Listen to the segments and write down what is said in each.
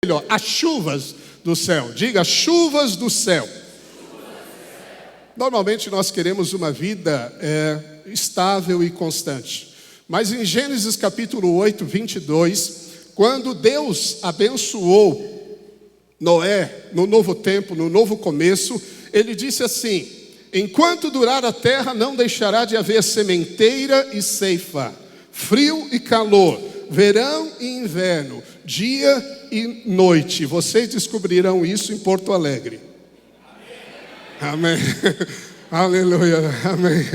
melhor, as chuvas do céu. Diga, chuvas do céu. Normalmente nós queremos uma vida estável e constante. Mas em Gênesis capítulo 8, 22, quando Deus abençoou Noé no novo tempo, no novo começo, ele disse assim: enquanto durar a terra, não deixará de haver sementeira e ceifa, frio e calor, verão e inverno, dia e noite. Vocês descobrirão isso em Porto Alegre. Amém. Aleluia. Amém.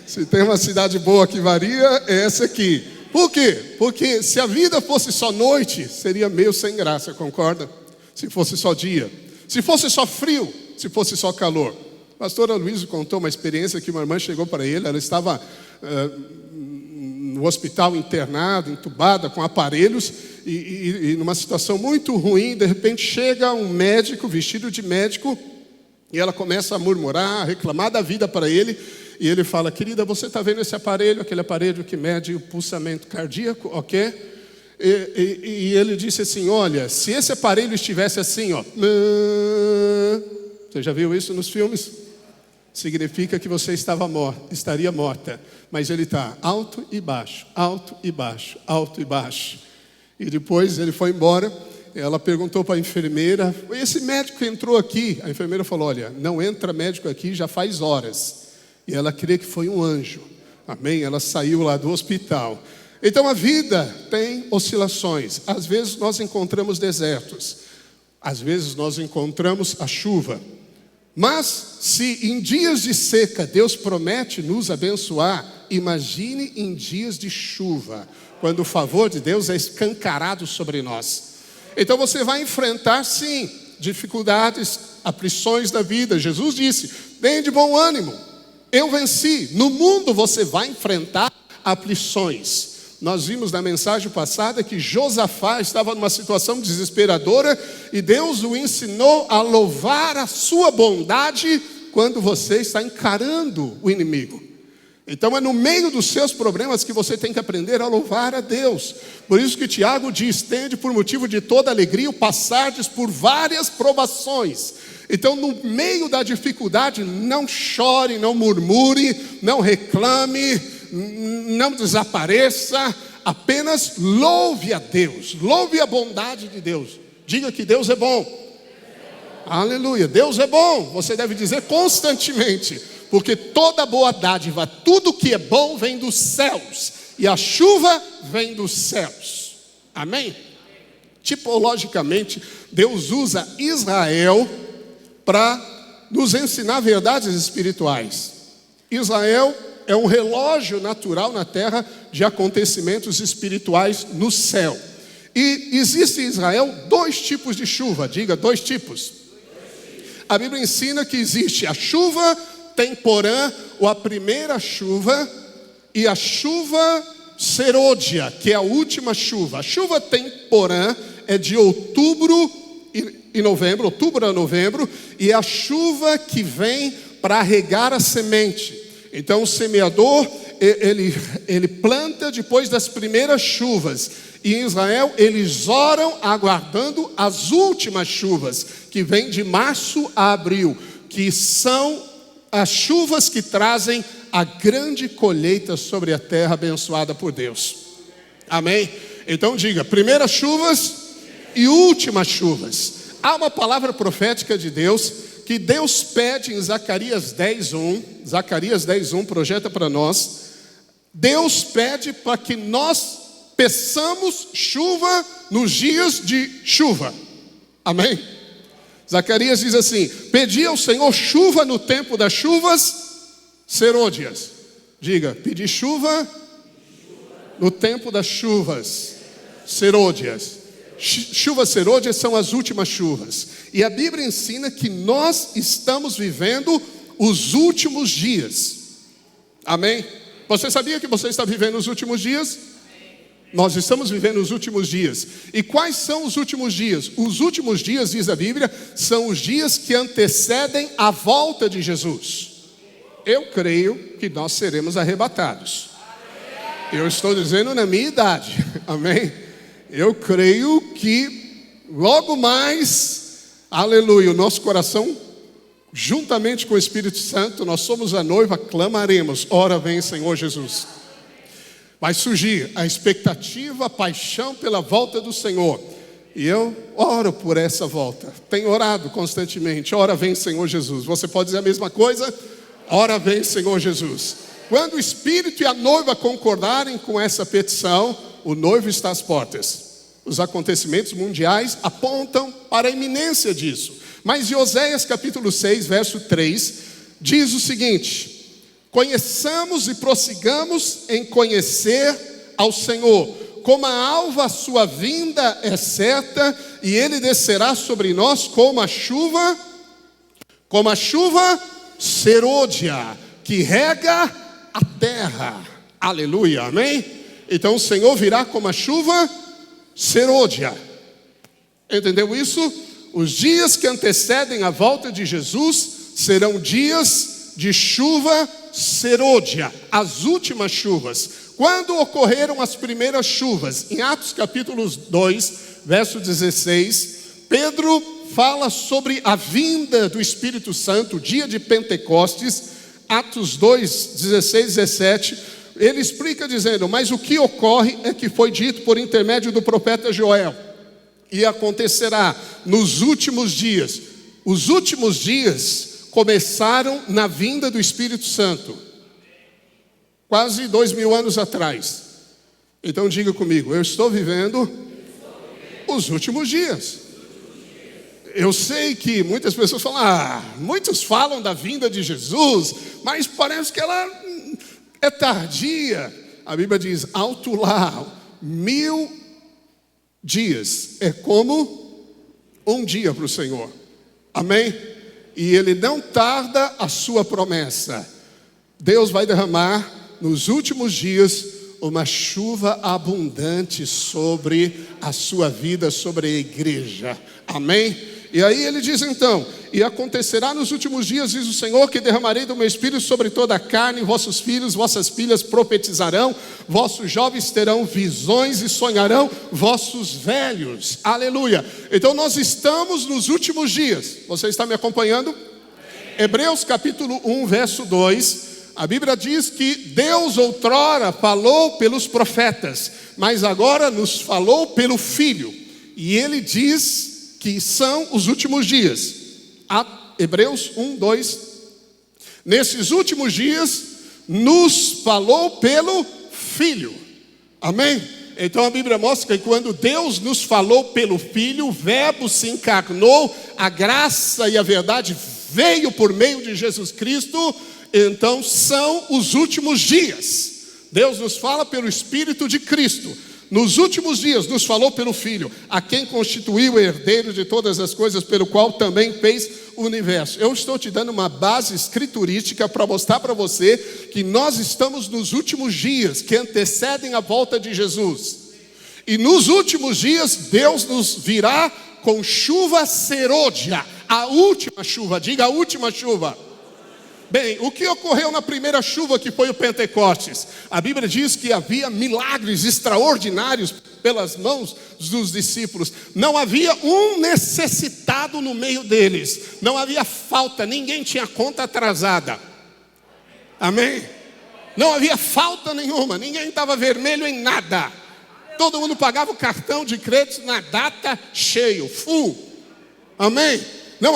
Se tem uma cidade boa que varia, é essa aqui. Por quê? Porque se a vida fosse só noite, seria meio sem graça, concorda? Se fosse só dia. Se fosse só frio, se fosse só calor. A pastora Luísa contou uma experiência que uma irmã chegou para ele. Ela estava no hospital internada, entubada, com aparelhos, e numa situação muito ruim. De repente chega um médico, vestido de médico, e ela começa a murmurar, a reclamar da vida para ele. E ele fala: querida, você está vendo esse aparelho? Aquele aparelho que mede o pulsamento cardíaco, ok? E ele disse assim: olha, se esse aparelho estivesse assim, ó, você já viu isso nos filmes? Significa que você estaria morta. Mas ele está alto e baixo, alto e baixo, alto e baixo. E depois ele foi embora. Ela perguntou para a enfermeira: esse médico que entrou aqui? A enfermeira falou: olha, não entra médico aqui já faz horas. E ela crê que foi um anjo. Amém? Ela saiu lá do hospital. Então a vida tem oscilações. Às vezes nós encontramos desertos. Às vezes nós encontramos a chuva. Mas se em dias de seca Deus promete nos abençoar, imagine em dias de chuva, quando o favor de Deus é escancarado sobre nós. Então você vai enfrentar, sim, dificuldades, aflições da vida. Jesus disse: tenha de bom ânimo, eu venci. No mundo você vai enfrentar aflições. Nós vimos na mensagem passada que Josafá estava numa situação desesperadora e Deus o ensinou a louvar a sua bondade quando você está encarando o inimigo. Então é no meio dos seus problemas que você tem que aprender a louvar a Deus. Por isso que Tiago diz: tende por motivo de toda alegria o passardes por várias provações. Então no meio da dificuldade, não chore, não murmure, não reclame, não desapareça, apenas louve a Deus, louve a bondade de Deus. Diga que Deus é bom. Aleluia, Deus é bom. Você deve dizer constantemente, porque toda boa dádiva, tudo que é bom vem dos céus, e a chuva vem dos céus. Amém? Tipologicamente, Deus usa Israel para nos ensinar verdades espirituais. Israel é um relógio natural na terra de acontecimentos espirituais no céu. E existe em Israel dois tipos de chuva. Diga, dois tipos. A Bíblia ensina que existe a chuva temporã, ou a primeira chuva, e a chuva serôdia, que é a última chuva. A chuva temporã é de outubro e novembro, outubro a novembro, e é a chuva que vem para regar a semente. Então o semeador, ele planta depois das primeiras chuvas. E em Israel eles oram aguardando as últimas chuvas, que vêm de março a abril, que são as chuvas que trazem a grande colheita sobre a terra abençoada por Deus. Amém? Então diga, primeiras chuvas e últimas chuvas. Há uma palavra profética de Deus, que Deus pede em Zacarias 10:1. Zacarias 10:1 projeta para nós. Deus pede para que nós peçamos chuva nos dias de chuva. Amém? Zacarias diz assim: pedi ao Senhor chuva no tempo das chuvas serôdias. Diga, pedi chuva no tempo das chuvas serôdias. Chuvas serôdias são as últimas chuvas. E a Bíblia ensina que nós estamos vivendo os últimos dias. Amém? Você sabia que você está vivendo os últimos dias? Nós estamos vivendo os últimos dias. E quais são os últimos dias? Os últimos dias, diz a Bíblia, são os dias que antecedem a volta de Jesus. Eu creio que nós seremos arrebatados. Eu estou dizendo na minha idade. Amém? Eu creio que logo mais, aleluia, o nosso coração, juntamente com o Espírito Santo, nós somos a noiva, clamaremos, ora vem Senhor Jesus. Vai surgir a expectativa, a paixão pela volta do Senhor. E eu oro por essa volta. Tenho orado constantemente. Ora vem Senhor Jesus. Você pode dizer a mesma coisa? Ora vem Senhor Jesus. Quando o Espírito e a noiva concordarem com essa petição, o noivo está às portas. Os acontecimentos mundiais apontam para a iminência disso. Mas em Oséias capítulo 6, verso 3, diz o seguinte: conheçamos e prossigamos em conhecer ao Senhor. Como a alva a sua vinda é certa, e ele descerá sobre nós como a chuva serôdia, que rega a terra. Aleluia, amém? Então o Senhor virá como a chuva serôdia. Entendeu isso? Os dias que antecedem a volta de Jesus serão dias de chuva serôdia, as últimas chuvas. Quando ocorreram as primeiras chuvas? Em Atos capítulo 2, verso 16, Pedro fala sobre a vinda do Espírito Santo, o dia de Pentecostes. Atos 2, 16, 17, ele explica dizendo: mas o que ocorre é que foi dito por intermédio do profeta Joel, e acontecerá nos últimos dias. Os últimos dias começaram na vinda do Espírito Santo, quase 2000 anos atrás. Então diga comigo: eu estou vivendo os últimos dias. Eu sei que muitas pessoas falam: muitos falam da vinda de Jesus, mas parece que ela é tardia. A Bíblia diz: alto lá, 1000 dias é como um dia para o Senhor. Amém? E Ele não tarda a sua promessa. Deus vai derramar nos últimos dias uma chuva abundante sobre a sua vida, sobre a igreja. Amém? E aí ele diz então: e acontecerá nos últimos dias, diz o Senhor, que derramarei do meu espírito sobre toda a carne, vossos filhos, vossas filhas profetizarão, vossos jovens terão visões e sonharão, vossos velhos. Aleluia. Então nós estamos nos últimos dias. Você está me acompanhando? Hebreus capítulo 1, verso 2, a Bíblia diz que Deus outrora falou pelos profetas, mas agora nos falou pelo Filho. E ele diz que são os últimos dias. Hebreus 1, 2. Nesses últimos dias nos falou pelo Filho. Amém? Então a Bíblia mostra que quando Deus nos falou pelo Filho, o Verbo se encarnou, a graça e a verdade veio por meio de Jesus Cristo. Então são os últimos dias. Deus nos fala pelo Espírito de Cristo. Nos últimos dias nos falou pelo Filho, a quem constituiu o herdeiro de todas as coisas, pelo qual também fez o universo. Eu estou te dando uma base escriturística para mostrar para você que nós estamos nos últimos dias que antecedem a volta de Jesus. E nos últimos dias Deus nos virá com chuva serôdia, a última chuva. Diga: a última chuva. Bem, o que ocorreu na primeira chuva, que foi o Pentecostes? A Bíblia diz que havia milagres extraordinários pelas mãos dos discípulos. Não havia um necessitado no meio deles. Não havia falta, ninguém tinha conta atrasada. Amém? Não havia falta nenhuma, ninguém estava vermelho em nada. Todo mundo pagava o cartão de crédito na data cheio, full. Amém? Não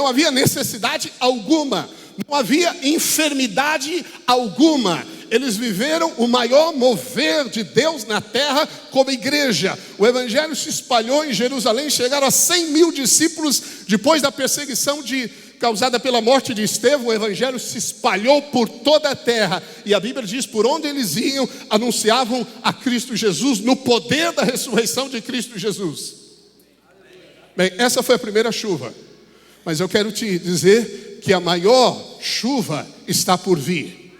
havia necessidade alguma. Não havia enfermidade alguma. Eles viveram o maior mover de Deus na terra como igreja. O evangelho se espalhou em Jerusalém, chegaram a 100 mil discípulos. Depois da perseguição causada pela morte de Estevão, o evangelho se espalhou por toda a terra. E a Bíblia diz: por onde eles iam, anunciavam a Cristo Jesus, no poder da ressurreição de Cristo Jesus. Bem, essa foi a primeira chuva. Mas eu quero te dizer que a maior chuva está por vir.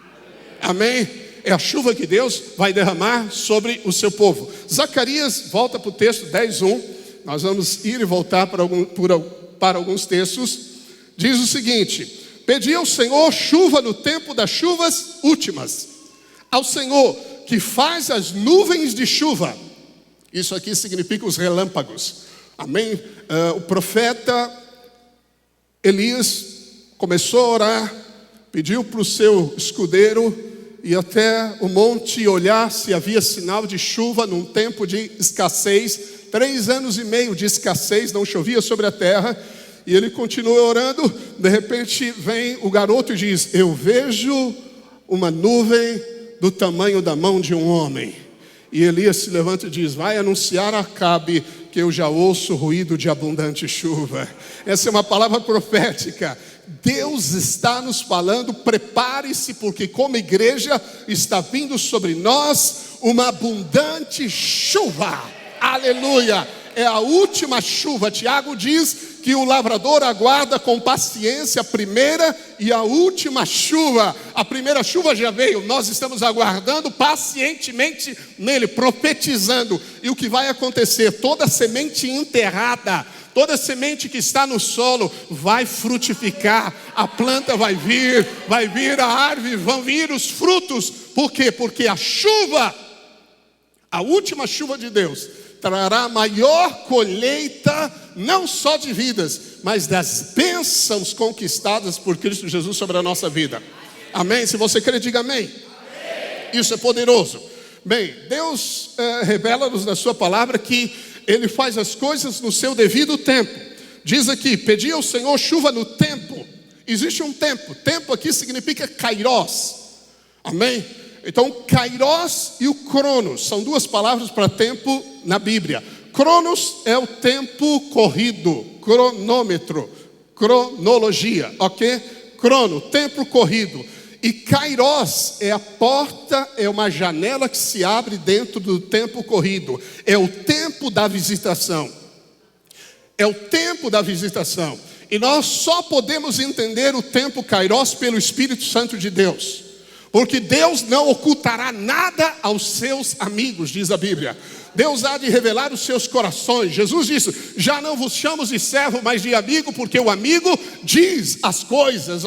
Amém? É a chuva que Deus vai derramar sobre o seu povo. Zacarias, volta para o texto 10:1. Nós vamos ir e voltar para alguns textos. Diz o seguinte: pedi ao Senhor chuva no tempo das chuvas últimas, ao Senhor que faz as nuvens de chuva. Isso aqui significa os relâmpagos. Amém? O profeta Elias começou a orar, pediu para o seu escudeiro ir até o monte olhar se havia sinal de chuva num tempo de escassez. 3 anos e meio de escassez, não chovia sobre a terra. E ele continua orando. De repente vem o garoto e diz: eu vejo uma nuvem do tamanho da mão de um homem. E Elias se levanta e diz: vai anunciar a Acabe que eu já ouço ruído de abundante chuva. Essa é uma palavra profética. Deus está nos falando: prepare-se, porque como igreja está vindo sobre nós uma abundante chuva. Aleluia! É a última chuva. Tiago diz que o lavrador aguarda com paciência a primeira e a última chuva. A primeira chuva já veio, nós estamos aguardando pacientemente nele, profetizando. E o que vai acontecer? Toda semente enterrada, toda semente que está no solo vai frutificar. A planta vai vir a árvore, vão vir os frutos. Por quê? Porque a chuva, a última chuva de Deus, trará a maior colheita, não só de vidas, mas das bênçãos conquistadas por Cristo Jesus sobre a nossa vida. Amém? Se você crê, diga amém. Isso é poderoso. Bem, Deus revela-nos na sua palavra que Ele faz as coisas no seu devido tempo. Diz aqui: pedi ao Senhor chuva no tempo. Existe um tempo. Tempo aqui significa kairos. Amém? Então, kairos e o cronos são 2 palavras para tempo na Bíblia. Cronos é o tempo corrido, cronômetro, cronologia, ok? Crono, tempo corrido. E kairos é a porta, é uma janela que se abre dentro do tempo corrido. É o tempo da visitação. É o tempo da visitação. E nós só podemos entender o tempo kairos pelo Espírito Santo de Deus. Porque Deus não ocultará nada aos seus amigos, diz a Bíblia. Deus há de revelar os seus corações. Jesus disse: já não vos chamo de servo, mas de amigo, porque o amigo diz as coisas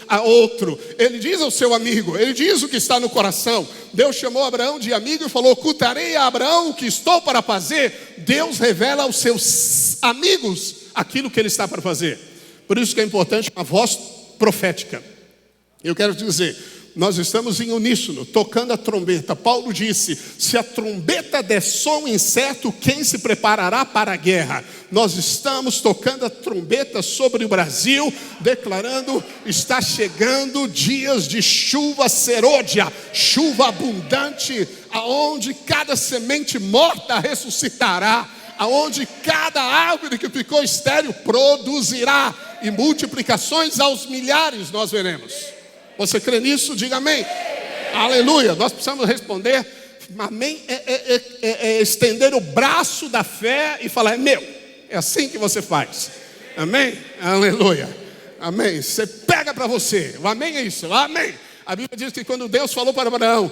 a outro. Ele diz ao seu amigo, ele diz o que está no coração. Deus chamou Abraão de amigo e falou: ocultarei a Abraão o que estou para fazer. Deus revela aos seus amigos aquilo que ele está para fazer. Por isso que é importante uma voz profética. Eu quero dizer, nós estamos em uníssono, tocando a trombeta. Paulo disse: se a trombeta der som incerto, quem se preparará para a guerra? Nós estamos tocando a trombeta sobre o Brasil, declarando: está chegando dias de chuva serôdia, chuva abundante, aonde cada semente morta ressuscitará, aonde cada árvore que ficou estéril produzirá, e multiplicações aos milhares nós veremos. Você crê nisso? Diga amém. Aleluia. Nós precisamos responder amém. É estender o braço da fé e falar: é meu. É assim que você faz. Amém? Aleluia. Amém. Você pega para você. O amém é isso. Amém. A Bíblia diz que quando Deus falou para Abraão: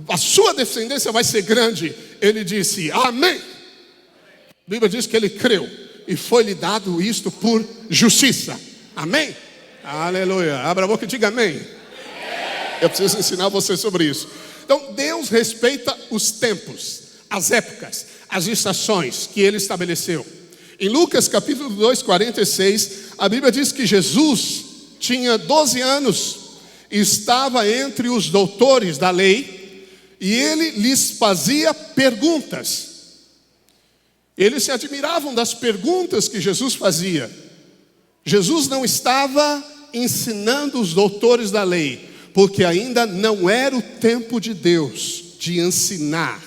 a sua descendência vai ser grande, ele disse: amém. A Bíblia diz que ele creu e foi-lhe dado isto por justiça. Amém? Aleluia. Abra a boca e diga amém. Eu preciso ensinar você sobre isso. Então, Deus respeita os tempos, as épocas, as estações que Ele estabeleceu. Em Lucas capítulo 2, 46, a Bíblia diz que Jesus tinha 12 anos e estava entre os doutores da lei, e Ele lhes fazia perguntas. Eles se admiravam das perguntas que Jesus fazia. Jesus não estava ensinando os doutores da lei, porque ainda não era o tempo de Deus de ensinar.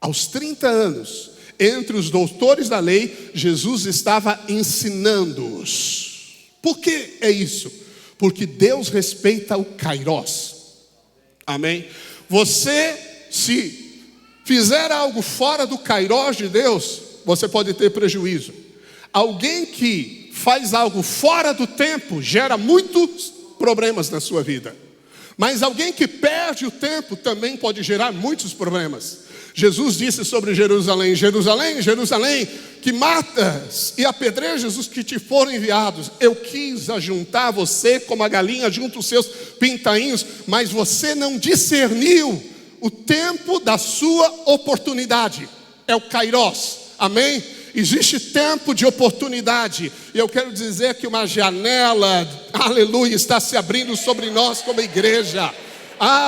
Aos 30 anos, entre os doutores da lei, Jesus estava ensinando-os. Por que é isso? Porque Deus respeita o kairos. Amém? Você, se fizer algo fora do kairos de Deus, você pode ter prejuízo. Alguém que faz algo fora do tempo gera muitos problemas na sua vida. Mas alguém que perde o tempo também pode gerar muitos problemas. Jesus disse sobre Jerusalém: Jerusalém, Jerusalém, que matas e apedrejas os que te foram enviados. Eu quis ajuntar você como a galinha junto os seus pintainhos, mas você não discerniu o tempo da sua oportunidade. É o kairos. Amém? Existe tempo de oportunidade. E eu quero dizer que uma janela, aleluia, está se abrindo sobre nós como igreja.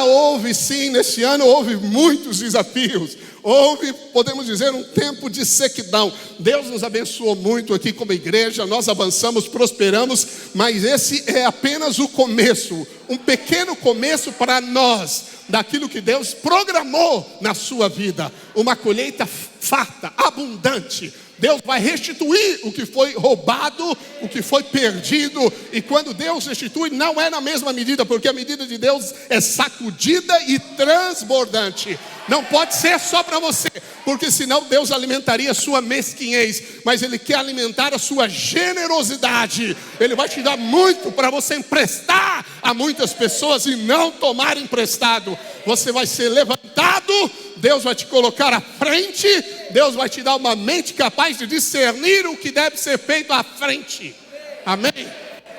Houve sim, nesse ano houve muitos desafios. Houve, podemos dizer, um tempo de sequidão. Deus nos abençoou muito aqui como igreja. Nós avançamos, prosperamos. Mas esse é apenas o começo. Um pequeno começo para nós, daquilo que Deus programou na sua vida. Uma colheita farta, abundante. Deus vai restituir o que foi roubado, o que foi perdido. E quando Deus restitui, não é na mesma medida, porque a medida de Deus é sacudida e transbordante. Não pode ser só para você, porque senão Deus alimentaria a sua mesquinhez. Mas Ele quer alimentar a sua generosidade. Ele vai te dar muito para você emprestar a muitas pessoas e não tomar emprestado. Você vai ser levantado, Deus vai te colocar à frente, Deus vai te dar uma mente capaz de discernir o que deve ser feito à frente. Amém?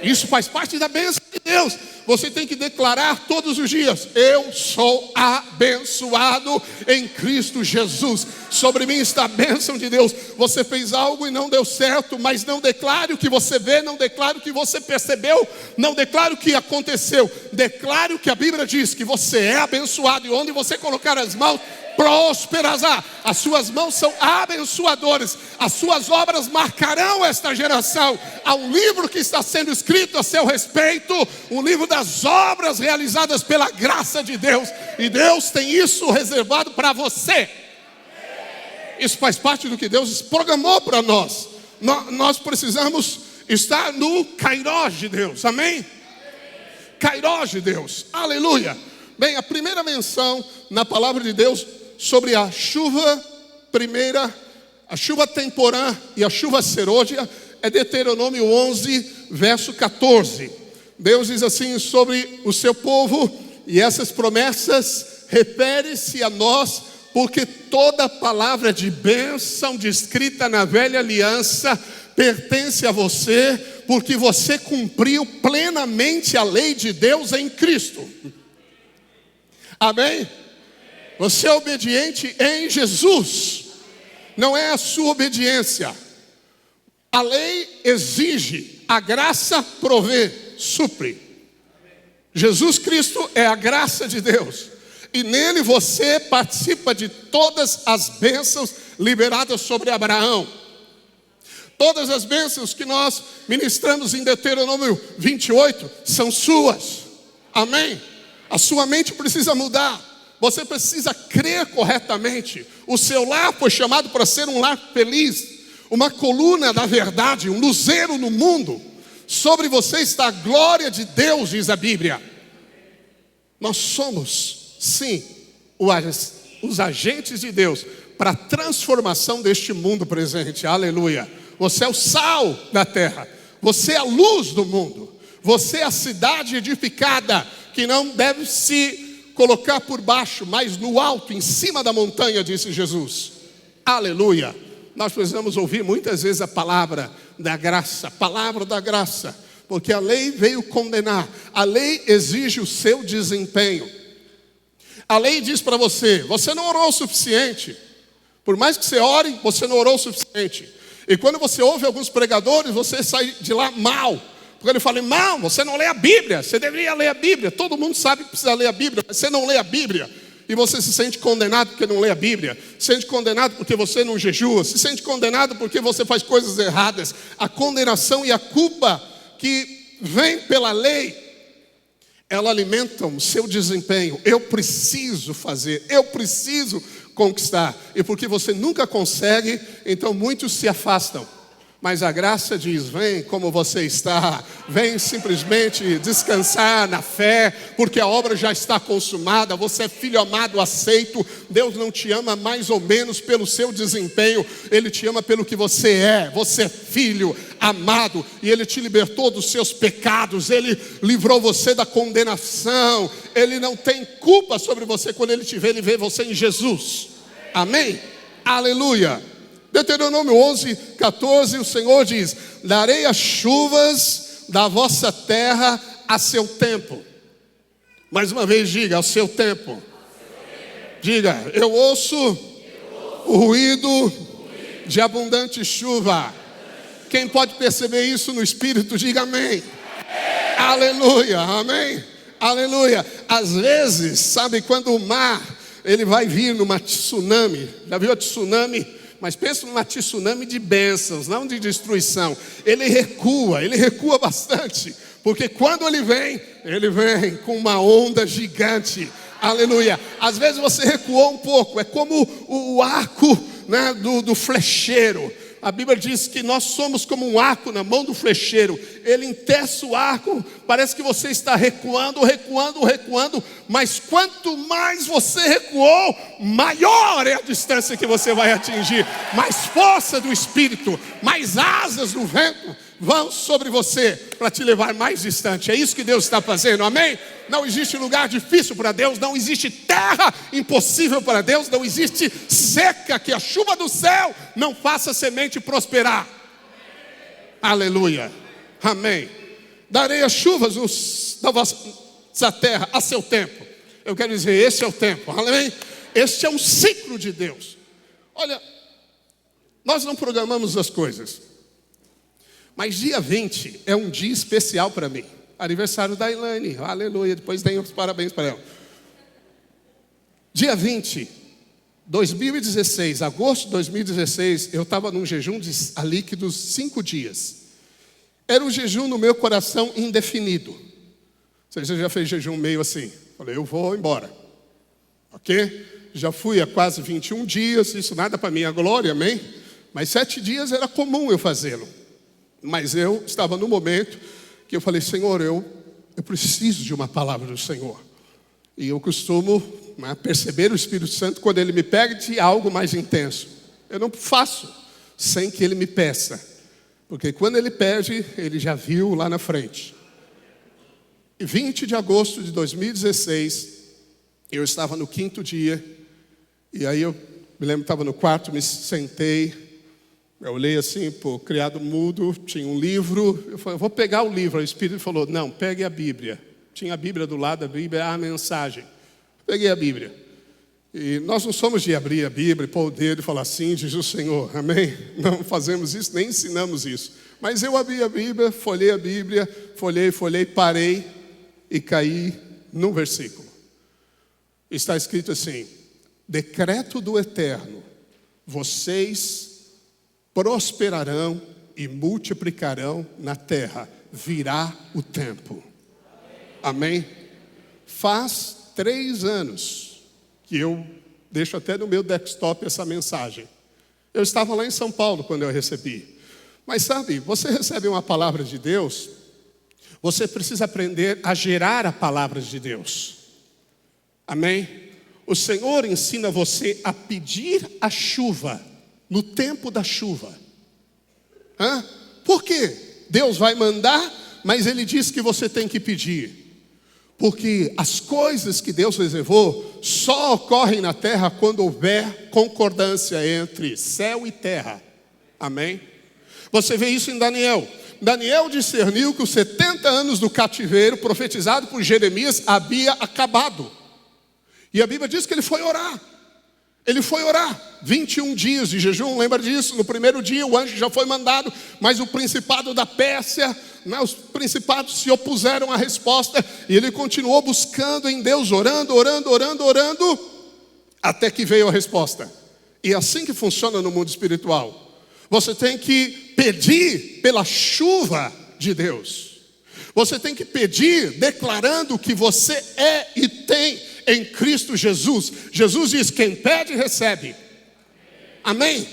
Isso faz parte da bênção de Deus. Você tem que declarar todos os dias: eu sou abençoado em Cristo Jesus. Sobre mim está a bênção de Deus. Você fez algo e não deu certo, mas não declare o que você vê, não declare o que você percebeu, não declare o que aconteceu. Declare o que a Bíblia diz, que você é abençoado, e onde você colocar as mãos, prosperará. As suas mãos são abençoadoras. As suas obras marcarão esta geração. Há um livro que está sendo escrito a seu respeito, um livro das obras realizadas pela graça de Deus. E Deus tem isso reservado para você. Isso faz parte do que Deus programou para nós. Nós precisamos estar no Kairos de Deus. Amém? Kairos de Deus. Aleluia. Bem, a primeira menção na palavra de Deus sobre a chuva primeira, a chuva temporã e a chuva serôdia, é Deuteronômio 11, verso 14. Deus diz assim sobre o seu povo, e essas promessas refere-se a nós, porque toda palavra de bênção descrita na velha aliança pertence a você, porque você cumpriu plenamente a lei de Deus em Cristo. Amém? Você é obediente em Jesus. Não é a sua obediência. A lei exige, a graça provê, supre. Jesus Cristo é a graça de Deus. E nele você participa de todas as bênçãos liberadas sobre Abraão. Todas as bênçãos que nós ministramos em Deuteronômio 28 são suas. Amém? A sua mente precisa mudar. Você precisa crer corretamente. O seu lar foi chamado para ser um lar feliz, uma coluna da verdade, um luzeiro no mundo. Sobre você está a glória de Deus, diz a Bíblia. Nós somos, sim, os agentes de Deus para a transformação deste mundo presente. Aleluia. Você é o sal da terra. Você é a luz do mundo. Você é a cidade edificada, que não deve se colocar por baixo, mas no alto, em cima da montanha, disse Jesus. Aleluia. Nós precisamos ouvir muitas vezes a palavra da graça, porque a lei veio condenar. A lei exige o seu desempenho. A lei diz para você: você não orou o suficiente. Por mais que você ore, você não orou o suficiente. E quando você ouve alguns pregadores, você sai de lá mal. Porque ele fala: irmão, você não lê a Bíblia. Você deveria ler a Bíblia. Todo mundo sabe que precisa ler a Bíblia, mas você não lê a Bíblia. E você se sente condenado porque não lê a Bíblia. Se sente condenado porque você não jejua. Se sente condenado porque você faz coisas erradas. A condenação e a culpa que vem pela lei, ela alimenta o seu desempenho. Eu preciso fazer, eu preciso conquistar. E porque você nunca consegue, então muitos se afastam. Mas a graça diz: vem como você está, vem simplesmente descansar na fé, porque a obra já está consumada. Você é filho amado, aceito. Deus não te ama mais ou menos pelo seu desempenho, Ele te ama pelo que você é. Você é filho amado, e Ele te libertou dos seus pecados, Ele livrou você da condenação. Ele não tem culpa sobre você. Quando Ele te vê, Ele vê você em Jesus. Amém? Aleluia. Deuteronômio 11, 14, o Senhor diz: darei as chuvas da vossa terra a seu tempo. Mais uma vez diga: ao seu tempo. Diga: eu ouço o ruído de abundante chuva. Quem pode perceber isso no Espírito, diga amém. Aleluia, amém. Aleluia. Às vezes, sabe, quando o mar, ele vai vir numa tsunami. Já viu a tsunami? Mas pensa numa tsunami de bênçãos, não de destruição. Ele recua bastante. Porque quando ele vem com uma onda gigante. Aleluia. Às vezes você recuou um pouco. É como o arco, né, do flecheiro. A Bíblia diz que nós somos como um arco na mão do flecheiro. Ele entessa o arco, parece que você está recuando, mas quanto mais você recuou, maior é a distância que você vai atingir. Mais força do Espírito, mais asas do vento vão sobre você para te levar mais distante. É isso que Deus está fazendo, amém? Não existe lugar difícil para Deus, não existe terra impossível para Deus, não existe seca que a chuva do céu não faça a semente prosperar. Aleluia, amém. Darei as chuvas da vossa terra a seu tempo. Eu quero dizer, esse é o tempo, amém? Este é um ciclo de Deus. Olha, nós não programamos as coisas, mas dia 20 é um dia especial para mim. Aniversário da Elaine, aleluia. Depois tem os parabéns para ela. Dia 20, 2016, agosto de 2016, eu estava num jejum de líquidos 5 dias. Era um jejum no meu coração indefinido. Você já fez jejum meio assim? Falei, eu vou embora. Ok? Já fui há quase 21 dias, isso nada para minha glória, amém? Mas 7 dias era comum eu fazê-lo. Mas eu estava no momento que eu falei, Senhor, eu preciso de uma palavra do Senhor. E eu costumo perceber o Espírito Santo quando Ele me pega de algo mais intenso. Eu não faço sem que Ele me peça. Porque quando Ele pede, Ele já viu lá na frente. E 20 de agosto de 2016, eu estava no 5º dia. E aí eu me lembro que estava no quarto, me sentei. Eu olhei assim para o criado mudo, tinha um livro. Eu falei, eu vou pegar o livro. O Espírito falou, não, pegue a Bíblia. Tinha a Bíblia do lado, a Bíblia, a mensagem. Peguei a Bíblia. E nós não somos de abrir a Bíblia, pôr o dedo e falar assim, diz o Senhor, amém? Não fazemos isso, nem ensinamos isso. Mas eu abri a Bíblia, folhei, parei e caí num versículo. Está escrito assim, decreto do Eterno, vocês prosperarão e multiplicarão na terra, virá o tempo. Amém? Faz 3 anos que eu deixo até no meu desktop essa mensagem. Eu estava lá em São Paulo quando eu recebi. Mas sabe, você recebe uma palavra de Deus, você precisa aprender a gerar a palavra de Deus. Amém? O Senhor ensina você a pedir a chuva no tempo da chuva. Por quê? Deus vai mandar, mas Ele diz que você tem que pedir. Porque as coisas que Deus reservou só ocorrem na terra quando houver concordância entre céu e terra. Amém? Você vê isso em Daniel. Daniel discerniu que os 70 anos do cativeiro profetizado por Jeremias havia acabado. E a Bíblia diz que ele foi orar. Ele foi orar, 21 dias de jejum, lembra disso? No primeiro dia o anjo já foi mandado, mas o principado da Pérsia, os principados se opuseram à resposta, e ele continuou buscando em Deus, orando, até que veio a resposta. E é assim que funciona no mundo espiritual. Você tem que pedir pela chuva de Deus. Você tem que pedir declarando que você é e tem em Cristo Jesus. Jesus diz, quem pede, recebe. Amém?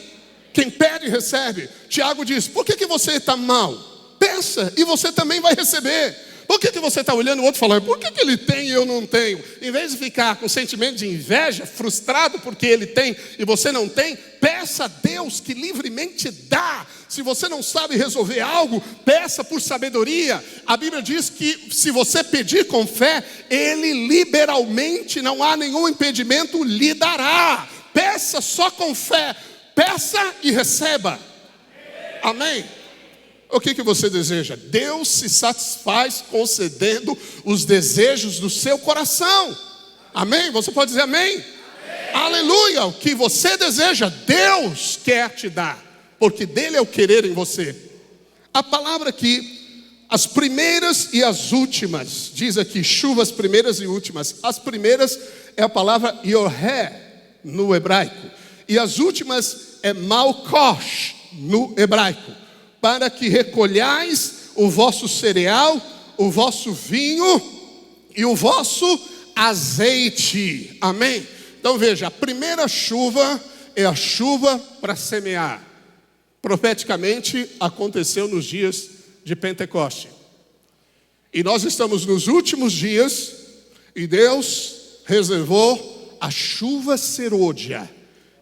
Quem pede, recebe. Tiago diz, por que você está mal? Peça e você também vai receber. Por que você está olhando o outro falando, por que ele tem e eu não tenho? Em vez de ficar com sentimento de inveja, frustrado porque ele tem e você não tem, peça a Deus que livremente dá. Se você não sabe resolver algo, peça por sabedoria. A Bíblia diz que se você pedir com fé, Ele liberalmente, não há nenhum impedimento, lhe dará. Peça só com fé, peça e receba. Amém? O que você deseja? Deus se satisfaz concedendo os desejos do seu coração. Amém? Você pode dizer amém? Amém. Aleluia! O que você deseja, Deus quer te dar. porque dele é o querer em você. A palavra aqui, as primeiras e as últimas, diz aqui, chuvas primeiras e últimas. As primeiras é a palavra yoré no hebraico, e as últimas é malkosh no hebraico, para que recolhais o vosso cereal, o vosso vinho e o vosso azeite. Amém? Então veja, a primeira chuva é a chuva para semear. Profeticamente aconteceu nos dias de Pentecoste. E nós estamos nos últimos dias e Deus reservou a chuva serôdia.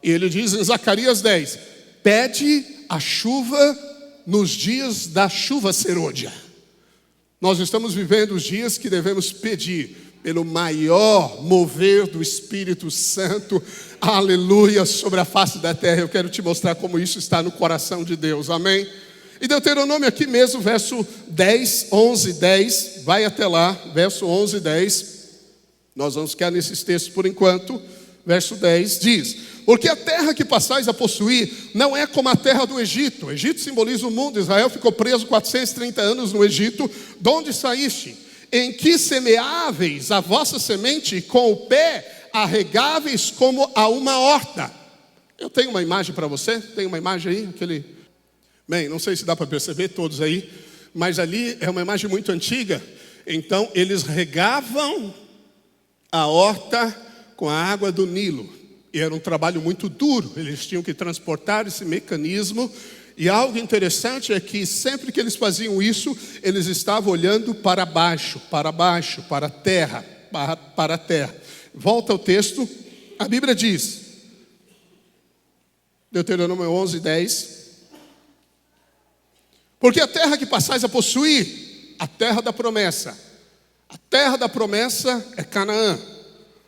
E ele diz em Zacarias 10, pede a chuva nos dias da chuva serôdia. Nós estamos vivendo os dias que devemos pedir pelo maior mover do Espírito Santo, aleluia, sobre a face da terra. Eu quero te mostrar como isso está no coração de Deus, amém? E Deuteronômio aqui mesmo, verso 10, 11, 10, vai até lá, verso 11 e 10, nós vamos ficar nesses textos por enquanto. Verso 10 diz, porque a terra que passais a possuir não é como a terra do Egito. O Egito simboliza o mundo. Israel ficou preso 430 anos no Egito, de onde saíste, em que semeáveis a vossa semente com o pé, arregáveis como a uma horta. Eu tenho uma imagem para você, tem uma imagem aí, bem, não sei se dá para perceber todos aí, mas ali é uma imagem muito antiga. Então eles regavam a horta com a água do Nilo, e era um trabalho muito duro, eles tinham que transportar esse mecanismo, e algo interessante é que sempre que eles faziam isso, eles estavam olhando para baixo, para a terra, para a terra. Volta ao texto, a Bíblia diz, Deuteronômio 11, 10, porque a terra que passais a possuir, a terra da promessa é Canaã.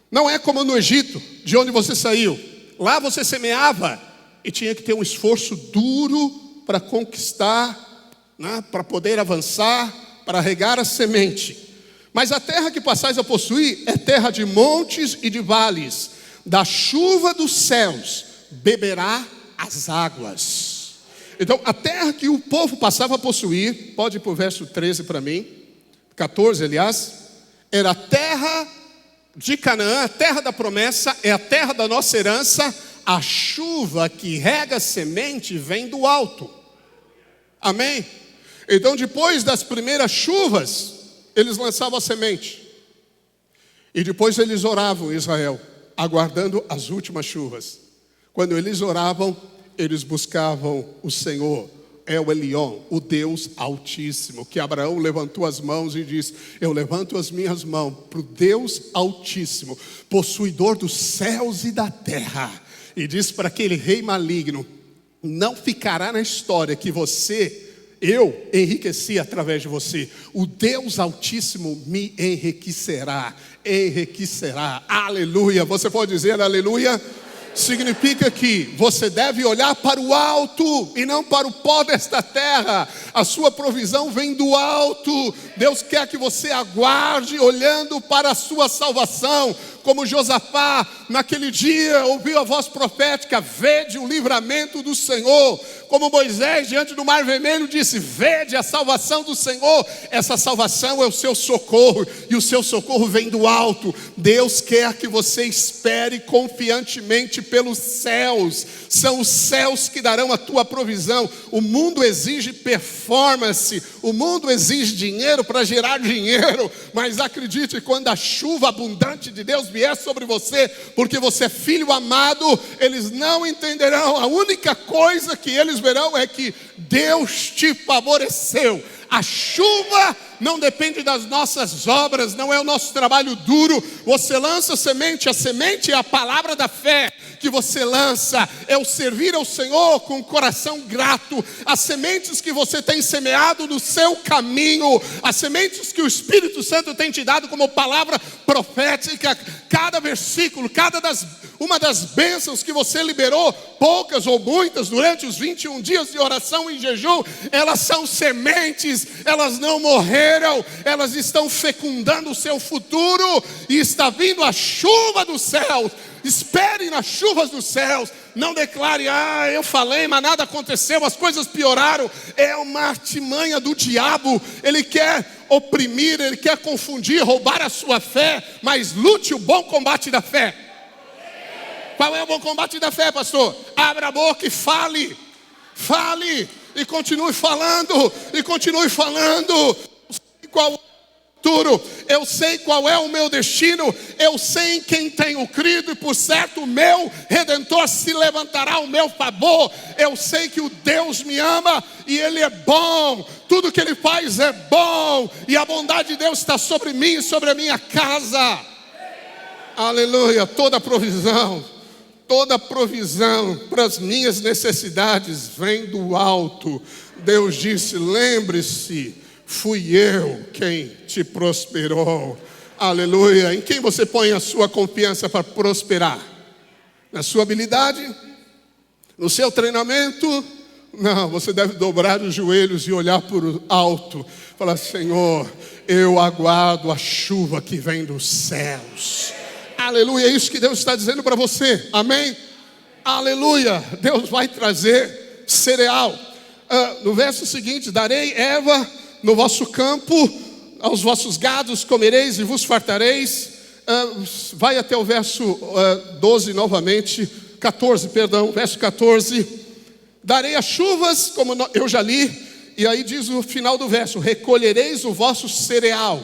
Não é como no Egito, de onde você saiu. Lá você semeava e tinha que ter um esforço duro para conquistar, né, para poder avançar, para regar a semente. Mas a terra que passais a possuir é terra de montes e de vales. Da chuva dos céus beberá as águas. Então a terra que o povo passava a possuir, pode ir para o verso 13 para mim, 14 aliás, era a terra de Canaã, a terra da promessa, é a terra da nossa herança. A chuva que rega a semente vem do alto, amém? Então depois das primeiras chuvas, eles lançavam a semente, e depois eles oravam em Israel, aguardando as últimas chuvas. Quando eles oravam, eles buscavam o Senhor, El Elyon, o Deus Altíssimo, que Abraão levantou as mãos e disse, eu levanto as minhas mãos para o Deus Altíssimo, possuidor dos céus e da terra, e disse para aquele rei maligno, não ficará na história que eu enriqueci através de você, o Deus Altíssimo me enriquecerá, aleluia. Você pode dizer aleluia? Significa que você deve olhar para o alto e não para o pó desta terra. A sua provisão vem do alto. Deus quer que você aguarde olhando para a sua salvação. Como Josafá, naquele dia, ouviu a voz profética, vede o livramento do Senhor. Como Moisés, diante do Mar Vermelho, disse, vede a salvação do Senhor. Essa salvação é o seu socorro, e o seu socorro vem do alto. Deus quer que você espere confiantemente pelos céus. São os céus que darão a tua provisão. O mundo exige performance, o mundo exige dinheiro para gerar dinheiro. Mas acredite, quando a chuva abundante de Deus vier sobre você, porque você é filho amado, eles não entenderão. A única coisa que eles verão é que Deus te favoreceu. A chuva não depende das nossas obras, não é o nosso trabalho duro. Você lança a semente é a palavra da fé que você lança, é o servir ao Senhor com o coração grato. As sementes que você tem semeado no seu caminho, as sementes que o Espírito Santo tem te dado como palavra profética, cada versículo, cada das Uma das bênçãos que você liberou, poucas ou muitas, durante os 21 dias de oração e jejum, elas são sementes, elas não morreram, elas estão fecundando o seu futuro, e está vindo a chuva dos céus. Espere nas chuvas dos céus. Não declare, eu falei, mas nada aconteceu, as coisas pioraram. É uma artimanha do diabo. Ele quer oprimir, ele quer confundir, roubar a sua fé. Mas lute o bom combate da fé. Qual é o bom combate da fé, pastor? Abra a boca e fale. Fale e continue falando. E continue falando. Qual é o futuro? Eu sei qual é o meu destino. Eu sei em quem tenho crido. E por certo o meu Redentor se levantará ao meu favor. Eu sei que o Deus me ama e Ele é bom. Tudo que Ele faz é bom. E a bondade de Deus está sobre mim e sobre a minha casa. Aleluia. Toda provisão para as minhas necessidades vem do alto. Deus disse, lembre-se, fui eu quem te prosperou. Aleluia. Em quem você põe a sua confiança para prosperar? Na sua habilidade? No seu treinamento? Não, você deve dobrar os joelhos e olhar para o alto. Falar, Senhor, eu aguardo a chuva que vem dos céus. Aleluia, é isso que Deus está dizendo para você. Amém? Aleluia. Deus vai trazer cereal. No verso seguinte, darei erva no vosso campo, aos vossos gados comereis e vos fartareis. Vai até o verso 12 novamente, 14, perdão, verso 14. Darei as chuvas, como eu já li, e aí diz o final do verso, recolhereis o vosso cereal,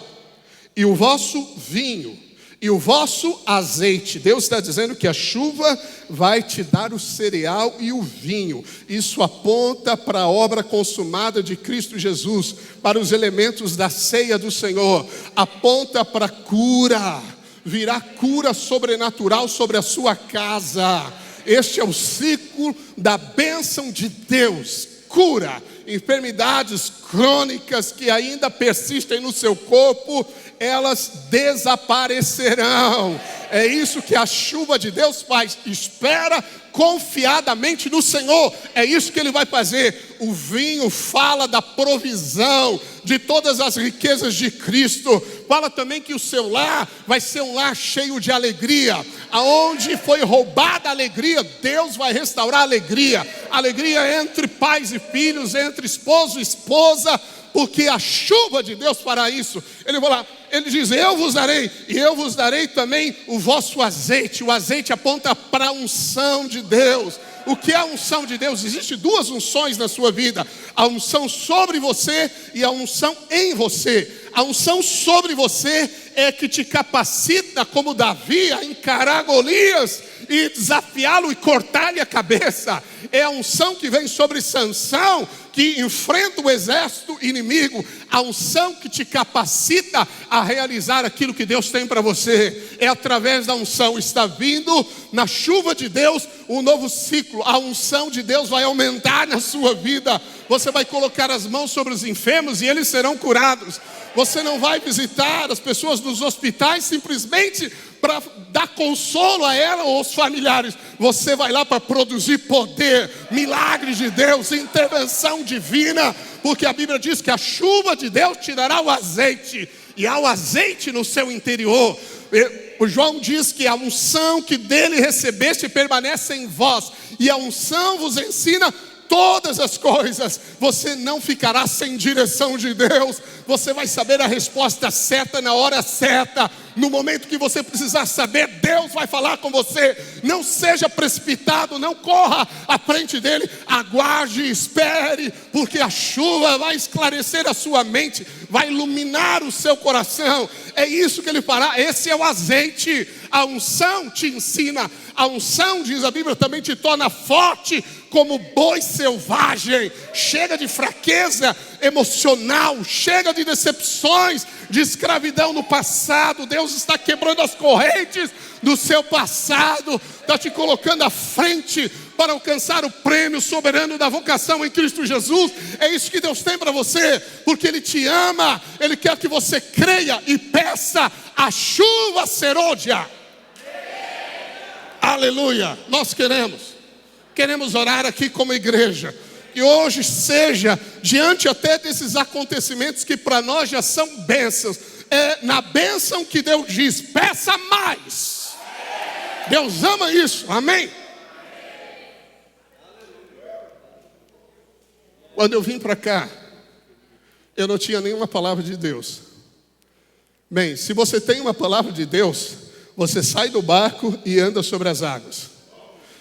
e o vosso vinho, e o vosso azeite. Deus está dizendo que a chuva vai te dar o cereal e o vinho. Isso aponta para a obra consumada de Cristo Jesus, para os elementos da ceia do Senhor. Aponta para cura. Virá cura sobrenatural sobre a sua casa. Este é o ciclo da bênção de Deus. Cura, enfermidades crônicas que ainda persistem no seu corpo, elas desaparecerão. É isso que a chuva de Deus faz. Espera confiadamente no Senhor. É isso que Ele vai fazer. O vinho fala da provisão de todas as riquezas de Cristo. Fala também que o seu lar vai ser um lar cheio de alegria. Aonde foi roubada a alegria, Deus vai restaurar a alegria. Alegria entre pais e filhos, entre esposo e esposa, porque a chuva de Deus fará isso. Ele diz, eu vos darei, e eu vos darei também o vosso azeite. O azeite aponta para a unção de Deus. O que é a unção de Deus? Existem duas unções na sua vida: a unção sobre você e a unção em você. A unção sobre você é que te capacita, como Davi, a encarar Golias e desafiá-lo e cortar-lhe a cabeça. É a unção que vem sobre Sansão, que enfrenta o exército inimigo. A unção que te capacita a realizar aquilo que Deus tem para você. É através da unção. Está vindo na chuva de Deus um novo ciclo. A unção de Deus vai aumentar na sua vida. Você vai colocar as mãos sobre os enfermos e eles serão curados. Você não vai visitar as pessoas nos hospitais simplesmente para dar consolo a ela ou aos familiares. Você vai lá para produzir poder, milagres de Deus, intervenção divina, porque a Bíblia diz que a chuva de Deus te dará o azeite, e há o azeite no seu interior. O João diz que a unção que dele recebeste permanece em vós, e a unção vos ensina todas as coisas. Você não ficará sem direção de Deus. Você vai saber a resposta certa na hora certa. No momento que você precisar saber, Deus vai falar com você. Não seja precipitado, não corra à frente dele. Aguarde, espere, porque a chuva vai esclarecer a sua mente, vai iluminar o seu coração. É isso que ele fará. Esse é o azeite. A unção te ensina. A unção, diz a Bíblia, também te torna forte como boi selvagem. Chega de fraqueza emocional, chega de decepções, de escravidão no passado. Deus está quebrando as correntes do seu passado, está te colocando à frente para alcançar o prêmio soberano da vocação em Cristo Jesus. É isso que Deus tem para você, porque Ele te ama. Ele quer que você creia e peça a chuva serôdia. Aleluia. Nós queremos orar aqui como igreja. Que hoje seja, diante até desses acontecimentos que para nós já são bênçãos, é na bênção que Deus diz, peça mais. Deus ama isso, amém? Quando eu vim para cá, eu não tinha nenhuma palavra de Deus. Bem, se você tem uma palavra de Deus, você sai do barco e anda sobre as águas.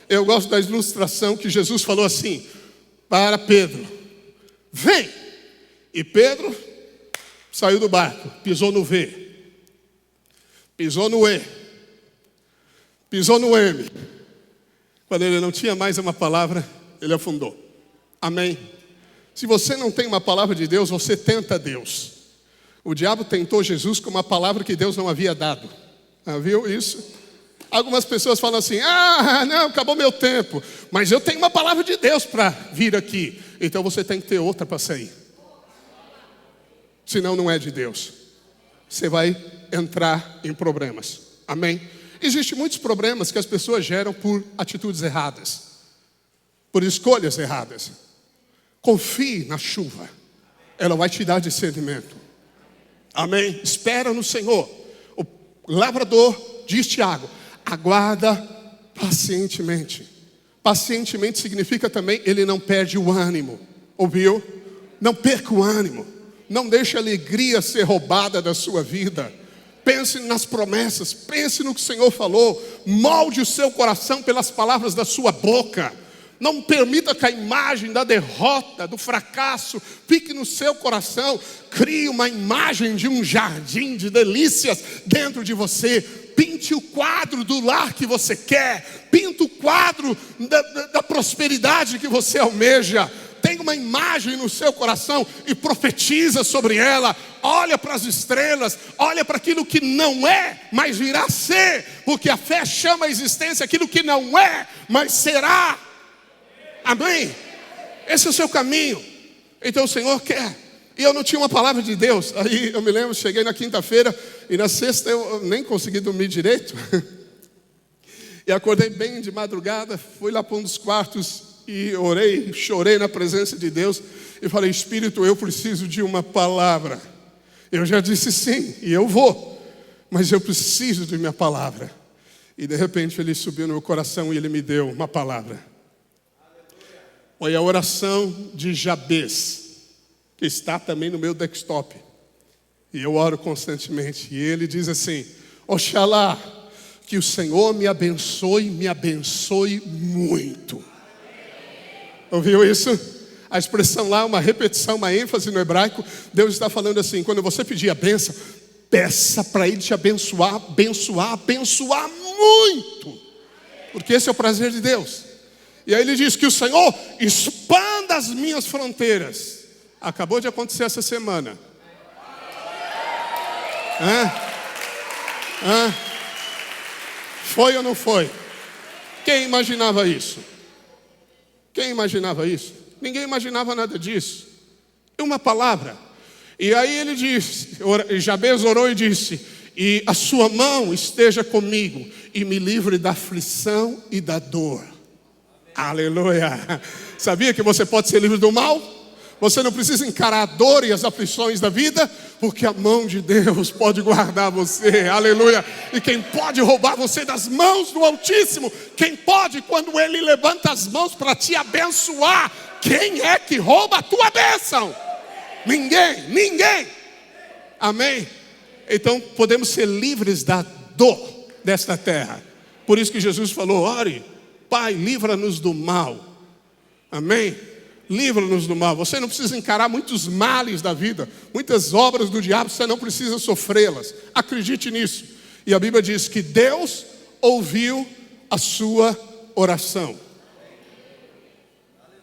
Eu gosto da ilustração que Jesus falou assim para Pedro: vem! E Pedro saiu do barco, pisou no V, pisou no E, pisou no M. Quando ele não tinha mais uma palavra, ele afundou. Amém? Se você não tem uma palavra de Deus, você tenta Deus. O diabo tentou Jesus com uma palavra que Deus não havia dado. Viu isso? Algumas pessoas falam assim: não, acabou meu tempo, mas eu tenho uma palavra de Deus para vir aqui. Então você tem que ter outra para sair. Senão não é de Deus. Você vai entrar em problemas. Amém? Existem muitos problemas que as pessoas geram por atitudes erradas, por escolhas erradas. Confie na chuva, ela vai te dar discernimento. Amém? Espera no Senhor. O lavrador, diz Tiago, aguarda pacientemente. Pacientemente significa também, ele não perde o ânimo. Ouviu? Não perca o ânimo. Não deixe a alegria ser roubada da sua vida. Pense nas promessas, pense no que o Senhor falou. Molde o seu coração pelas palavras da sua boca. Não permita que a imagem da derrota, do fracasso, fique no seu coração. Crie uma imagem de um jardim de delícias dentro de você. Pinte o quadro do lar que você quer. Pinta o quadro da prosperidade que você almeja. Tem uma imagem no seu coração e profetiza sobre ela. Olha para as estrelas, olha para aquilo que não é, mas virá a ser. Porque a fé chama a existência aquilo que não é, mas será. Amém? Esse é o seu caminho. Então o Senhor quer. E eu não tinha uma palavra de Deus. Aí eu me lembro, cheguei na quinta-feira e na sexta eu nem consegui dormir direito. E acordei bem de madrugada, fui lá para um dos quartos e orei, chorei na presença de Deus e falei: Espírito, eu preciso de uma palavra. Eu já disse sim, e eu vou, mas eu preciso de minha palavra. E de repente ele subiu no meu coração e ele me deu uma palavra. Foi a oração de Jabez, que está também no meu desktop. E eu oro constantemente. E ele diz assim: Oxalá que o Senhor me abençoe muito. Ouviu isso? A expressão lá, uma repetição, uma ênfase no hebraico. Deus está falando assim: quando você pedir a bênção, peça para Ele te abençoar, abençoar muito. Porque esse é o prazer de Deus. E aí ele diz que o Senhor expanda as minhas fronteiras. Acabou de acontecer essa semana. Foi ou não foi? Quem imaginava isso? Quem imaginava isso? Ninguém imaginava nada disso. Uma palavra. E aí ele disse, Jabez orou e disse: e a sua mão esteja comigo e me livre da aflição e da dor. Aleluia. Sabia que você pode ser livre do mal? Você não precisa encarar a dor e as aflições da vida, porque a mão de Deus pode guardar você. Aleluia. E quem pode roubar você das mãos do Altíssimo? Quem pode, quando Ele levanta as mãos para te abençoar? Quem é que rouba a tua bênção? Ninguém. Amém? Então podemos ser livres da dor desta terra. Por isso que Jesus falou: ore, Pai, livra-nos do mal. Amém? Livra-nos do mal. Você não precisa encarar muitos males da vida, muitas obras do diabo, você não precisa sofrê-las. Acredite nisso. E a Bíblia diz que Deus ouviu a sua oração.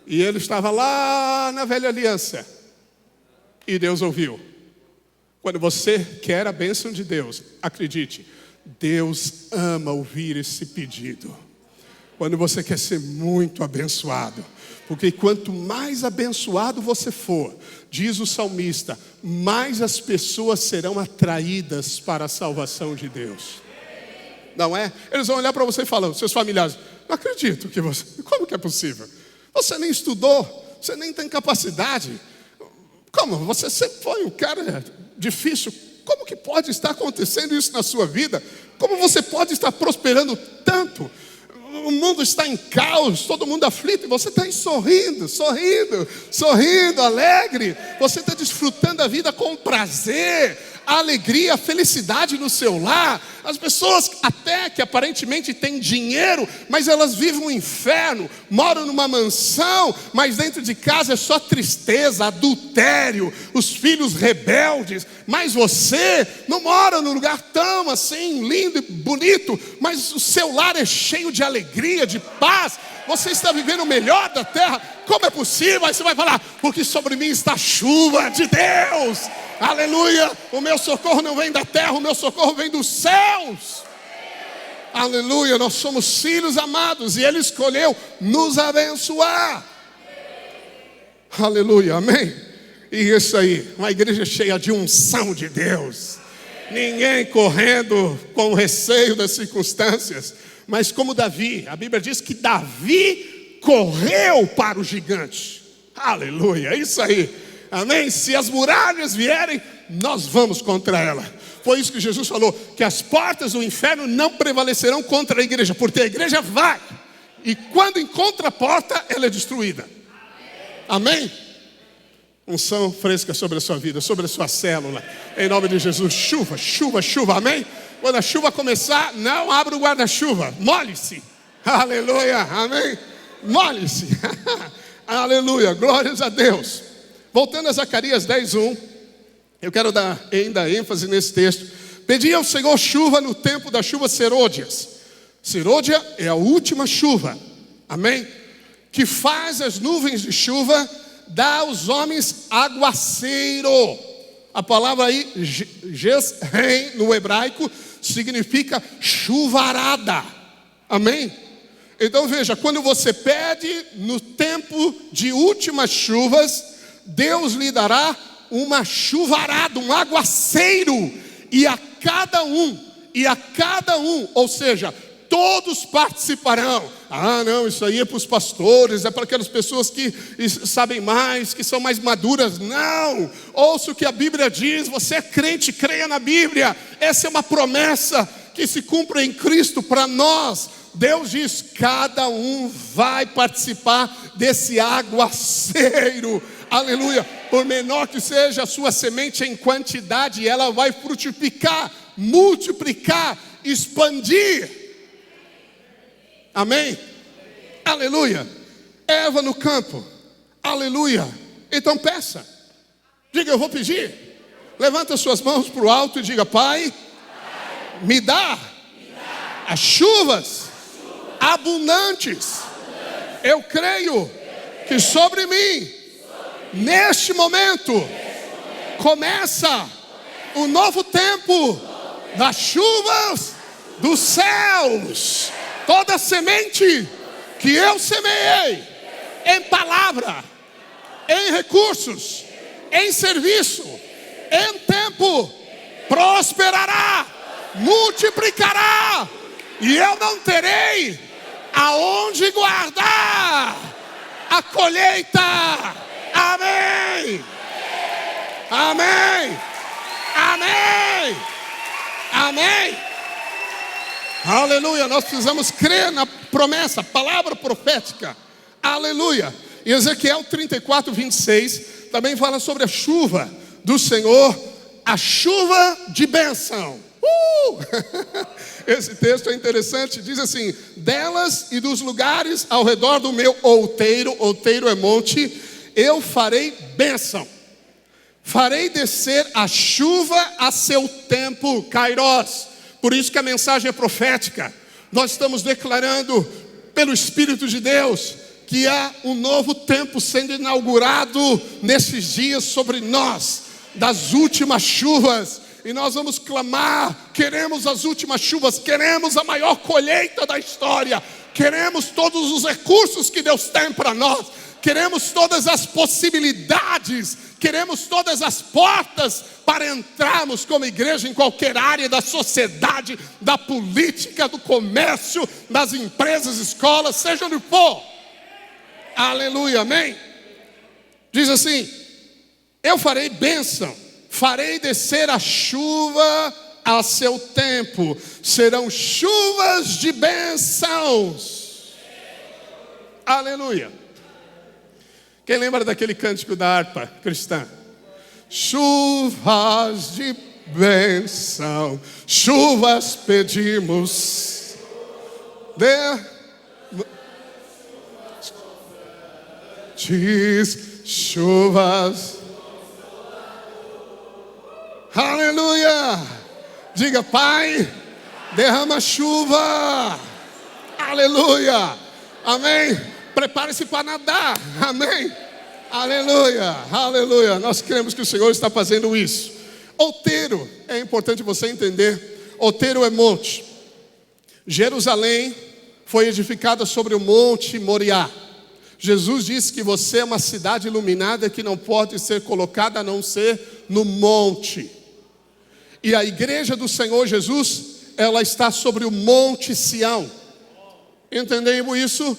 E ele estava lá na velha aliança. E Deus ouviu. Quando você quer a bênção de Deus, acredite, Deus ama ouvir esse pedido. Quando você quer ser muito abençoado, porque quanto mais abençoado você for, diz o salmista, mais as pessoas serão atraídas para a salvação de Deus. Não é? Eles vão olhar para você e falar, seus familiares, não acredito que você... Como que é possível? Você nem estudou, você nem tem capacidade. Como? Você sempre foi um cara difícil. Como que pode estar acontecendo isso na sua vida? Como você pode estar prosperando tanto? O mundo está em caos, todo mundo aflito, e você está aí sorrindo, alegre. Você está desfrutando a vida com prazer, a alegria, a felicidade no seu lar. As pessoas até que aparentemente têm dinheiro, mas elas vivem um inferno, moram numa mansão, mas dentro de casa é só tristeza, adultério, os filhos rebeldes. Mas você não mora num lugar tão assim, lindo e bonito, mas o seu lar é cheio de alegria, de paz. Você está vivendo o melhor da terra. Como é possível? Aí você vai falar, porque sobre mim está a chuva de Deus. Aleluia, o meu socorro não vem da terra, o meu socorro vem dos céus. Aleluia, nós somos filhos amados e Ele escolheu nos abençoar. Aleluia, amém? E isso aí, uma igreja cheia de unção de Deus. Ninguém correndo com receio das circunstâncias, mas como Davi, a Bíblia diz que Davi correu para o gigante. Aleluia, é isso aí. Amém? Se as muralhas vierem, nós vamos contra ela. Foi isso que Jesus falou, que as portas do inferno não prevalecerão contra a igreja, porque a igreja vai, e quando encontra a porta, ela é destruída. Amém? Unção fresca sobre a sua vida, sobre a sua célula, em nome de Jesus. Chuva, chuva, chuva, amém? Quando a chuva começar, não abra o guarda-chuva, molhe-se. Aleluia, amém? Molhe-se. Aleluia, glórias a Deus. Voltando a Zacarias 10:1, eu quero dar ainda ênfase nesse texto. Pedi ao Senhor chuva no tempo da chuva serôdias. Serôdia é a última chuva, amém? Que faz as nuvens de chuva, dá aos homens aguaceiro. A palavra aí, Geshem, no hebraico, significa chuvarada, amém? Então veja, quando você pede no tempo de últimas chuvas, Deus lhe dará uma chuvarada, um aguaceiro, e a cada um, ou seja, todos participarão. Ah, não, isso aí é para os pastores, é para aquelas pessoas que sabem mais, que são mais maduras. Não, ouça o que a Bíblia diz. Você é crente, creia na Bíblia. Essa é uma promessa que se cumpre em Cristo para nós. Deus diz, cada um vai participar desse aguaceiro. Aleluia, por menor que seja a sua semente em quantidade, ela vai frutificar, multiplicar, expandir. Amém? Aleluia. Erva no campo. Aleluia. Então peça. Diga, eu vou pedir. Levanta suas mãos para o alto e diga, Pai, me dá as chuvas abundantes. Eu creio que sobre mim, neste momento, começa o novo tempo das chuvas dos céus. Toda semente que eu semeei em palavra, em recursos, em serviço, em tempo, prosperará, multiplicará, e eu não terei aonde guardar a colheita. Amém. Amém. Amém. Amém. Aleluia, nós precisamos crer na promessa, palavra profética. Aleluia. E Ezequiel 34:26 também fala sobre a chuva do Senhor, a chuva de bênção. Esse texto é interessante, diz assim: delas e dos lugares ao redor do meu outeiro, outeiro é monte, eu farei bênção. Farei descer a chuva a seu tempo, Kairos. Por isso que a mensagem é profética. Nós estamos declarando pelo Espírito de Deus que há um novo tempo sendo inaugurado nesses dias sobre nós, das últimas chuvas. E nós vamos clamar, queremos as últimas chuvas, queremos a maior colheita da história, queremos todos os recursos que Deus tem para nós, queremos todas as possibilidades, queremos todas as portas para entrarmos como igreja em qualquer área da sociedade, da política, do comércio, das empresas, escolas, seja onde for. Aleluia, amém? Diz assim: eu farei bênção, farei descer a chuva a seu tempo, serão chuvas de bênçãos. Aleluia. Quem lembra daquele cântico da harpa cristã? Chuvas de bênção, chuvas pedimos. Diz chuvas. Aleluia. Diga: Pai, derrama chuva. Aleluia. Amém. Prepare-se para nadar. Amém. Aleluia. Aleluia. Nós cremos que o Senhor está fazendo isso. Outeiro, é importante você entender. Outeiro é monte. Jerusalém foi edificada sobre o monte Moriá. Jesus disse que você é uma cidade iluminada que não pode ser colocada a não ser no monte. E a igreja do Senhor Jesus, ela está sobre o monte Sião. Entendemos isso?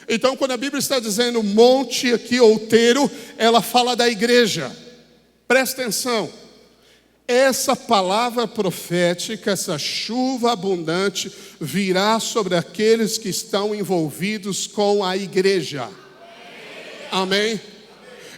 Então, quando a Bíblia está dizendo monte aqui, outeiro, ela fala da igreja. Presta atenção. Essa palavra profética, essa chuva abundante, virá sobre aqueles que estão envolvidos com a igreja. Amém?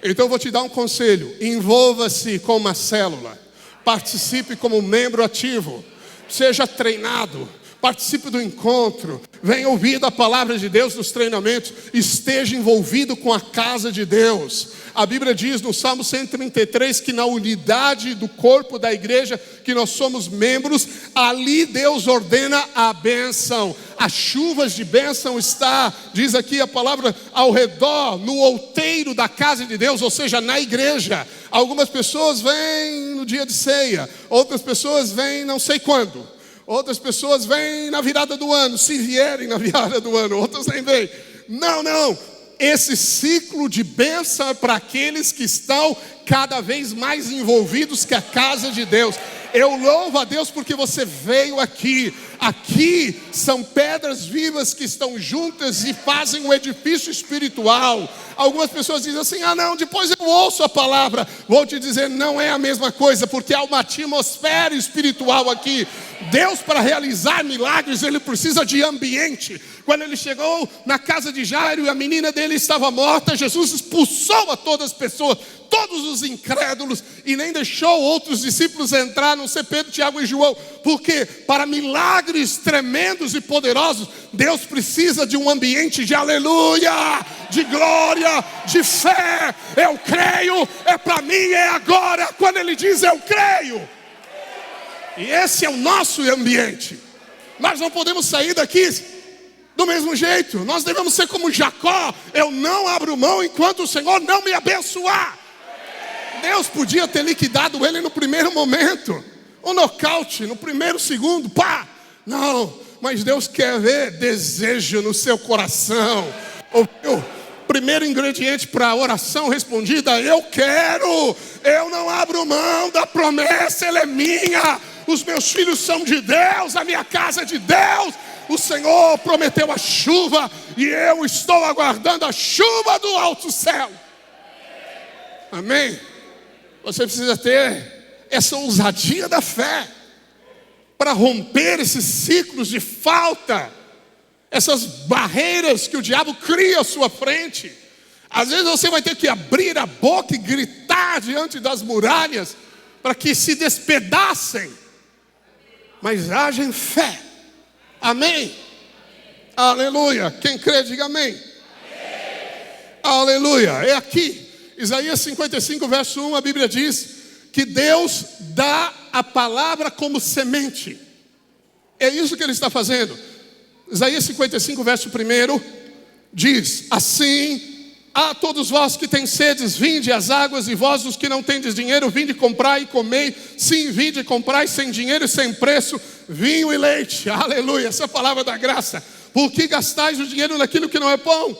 Então eu vou te dar um conselho: envolva-se com uma célula, participe como membro ativo, seja treinado, participe do encontro, venha ouvir a palavra de Deus nos treinamentos, esteja envolvido com a casa de Deus. A Bíblia diz no Salmo 133 que na unidade do corpo da igreja, que nós somos membros, ali Deus ordena a bênção. As chuvas de bênção está, diz aqui a palavra, ao redor, no outeiro da casa de Deus, ou seja, na igreja. Algumas pessoas vêm no dia de ceia, outras pessoas vêm não sei quando, outras pessoas vêm na virada do ano, se vierem na virada do ano, outras nem vêm. Não. Esse ciclo de bênção é para aqueles que estão cada vez mais envolvidos com a casa de Deus. Eu louvo a Deus porque você veio aqui. Aqui são pedras vivas que estão juntas e fazem um edifício espiritual. Algumas pessoas dizem assim: não, depois eu ouço a palavra. Vou te dizer, não é a mesma coisa, porque há uma atmosfera espiritual aqui. Deus, para realizar milagres, Ele precisa de ambiente. Quando Ele chegou na casa de Jairo e a menina dele estava morta, Jesus expulsou a todas as pessoas, todos os incrédulos, e nem deixou outros discípulos entrar, a não ser Pedro, Tiago e João. Porque para milagres tremendos e poderosos, Deus precisa de um ambiente de aleluia, de glória, de fé. Eu creio, é para mim, é agora. Quando Ele diz eu creio, e esse é o nosso ambiente. Nós não podemos sair daqui do mesmo jeito. Nós devemos ser como Jacó: eu não abro mão enquanto o Senhor não me abençoar. Deus podia ter liquidado ele no primeiro momento, um nocaute no primeiro segundo, pá. Não, mas Deus quer ver desejo no seu coração. O primeiro ingrediente para a oração respondida: eu quero, eu não abro mão da promessa, ela é minha. Os meus filhos são de Deus, a minha casa é de Deus. O Senhor prometeu a chuva e eu estou aguardando a chuva do alto céu. Amém? Você precisa ter essa ousadia da fé para romper esses ciclos de falta, essas barreiras que o diabo cria à sua frente. Às vezes você vai ter que abrir a boca e gritar diante das muralhas para que se despedacem, mas haja em fé. Amém? Aleluia. Quem crê, diga amém. Aleluia. É aqui, Isaías 55, verso 1, a Bíblia diz que Deus dá a palavra como semente. É isso que Ele está fazendo. Isaías 55, verso 1 diz assim: a todos vós que têm sedes, vinde às águas, e vós os que não tendes dinheiro, vinde comprar e comei. Sim, vinde comprar sem dinheiro e sem preço vinho e leite. Aleluia, essa é a palavra da graça. Por que gastais o dinheiro naquilo que não é pão?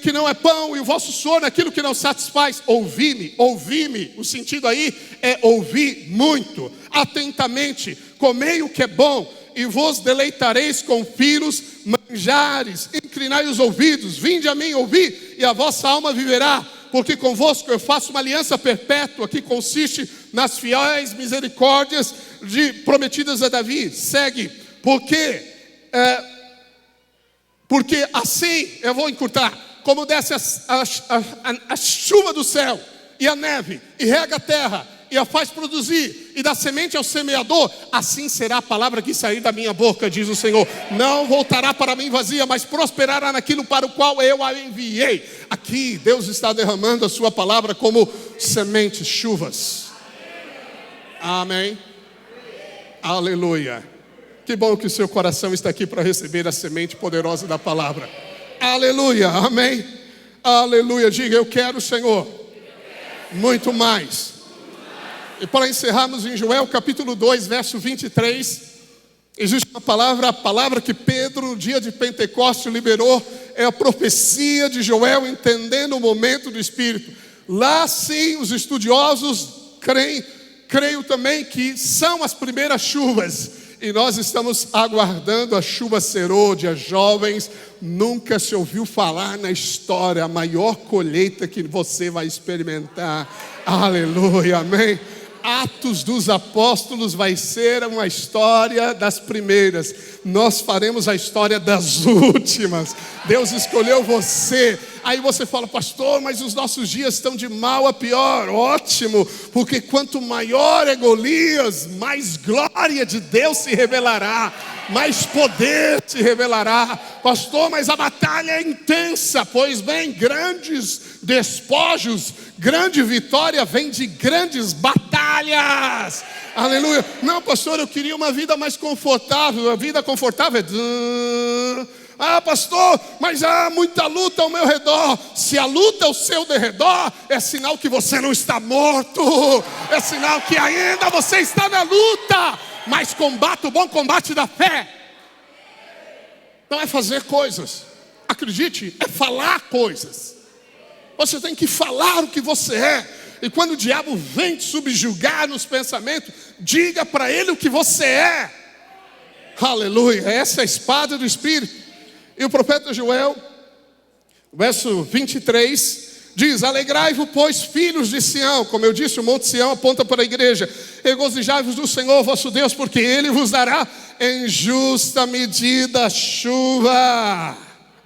que não é pão, e o vosso sono é aquilo que não satisfaz. Ouvi-me, ouvi-me. O sentido aí é ouvir muito, atentamente. Comei o que é bom, e vos deleitareis com finos manjares. Inclinai os ouvidos, vinde a mim ouvir, e a vossa alma viverá. Porque convosco eu faço uma aliança perpétua, que consiste nas fiéis misericórdias prometidas a Davi. Segue, porque assim, eu vou encurtar, como desce a chuva do céu, e a neve, e rega a terra, e a faz produzir, e dá semente ao semeador, assim será a palavra que sair da minha boca, diz o Senhor. Não voltará para mim vazia, mas prosperará naquilo para o qual eu a enviei. Aqui Deus está derramando a sua palavra como sementes, chuvas. Amém. Aleluia. Que bom que o seu coração está aqui para receber a semente poderosa da palavra. Aleluia, amém. Aleluia, diga: eu quero, Senhor, muito mais. E para encerrarmos em Joel capítulo 2, verso 23, existe uma palavra, a palavra que Pedro no dia de Pentecostes liberou, é a profecia de Joel, entendendo o momento do Espírito. Lá sim os estudiosos creio também que são as primeiras chuvas. E nós estamos aguardando a chuva serôdia. Jovens, nunca se ouviu falar na história a maior colheita que você vai experimentar. Aleluia, amém. Atos dos Apóstolos vai ser uma história das primeiras. Nós faremos a história das últimas. Deus escolheu você. Aí você fala: pastor, mas os nossos dias estão de mal a pior. Ótimo, porque quanto maior é Golias, mais glória de Deus se revelará, mais poder se revelará. Pastor, mas a batalha é intensa. Pois bem, grandes despojos, grande vitória vem de grandes batalhas. Aleluia. Não, pastor, eu queria uma vida mais confortável. A vida confortável é... Ah, pastor, mas há muita luta ao meu redor. Se a luta ao seu redor, é sinal que você não está morto. É sinal que ainda você está na luta. Mas combate o bom combate da fé. Não é fazer coisas, acredite, é falar coisas. Você tem que falar o que você é. E quando o diabo vem te subjugar nos pensamentos, diga para ele o que você é. Aleluia, essa é a espada do Espírito. E o profeta Joel, verso 23, diz: alegrai-vos, pois, filhos de Sião. Como eu disse, o monte Sião aponta para a igreja. Regozijai-vos do Senhor vosso Deus, porque Ele vos dará em justa medida chuva.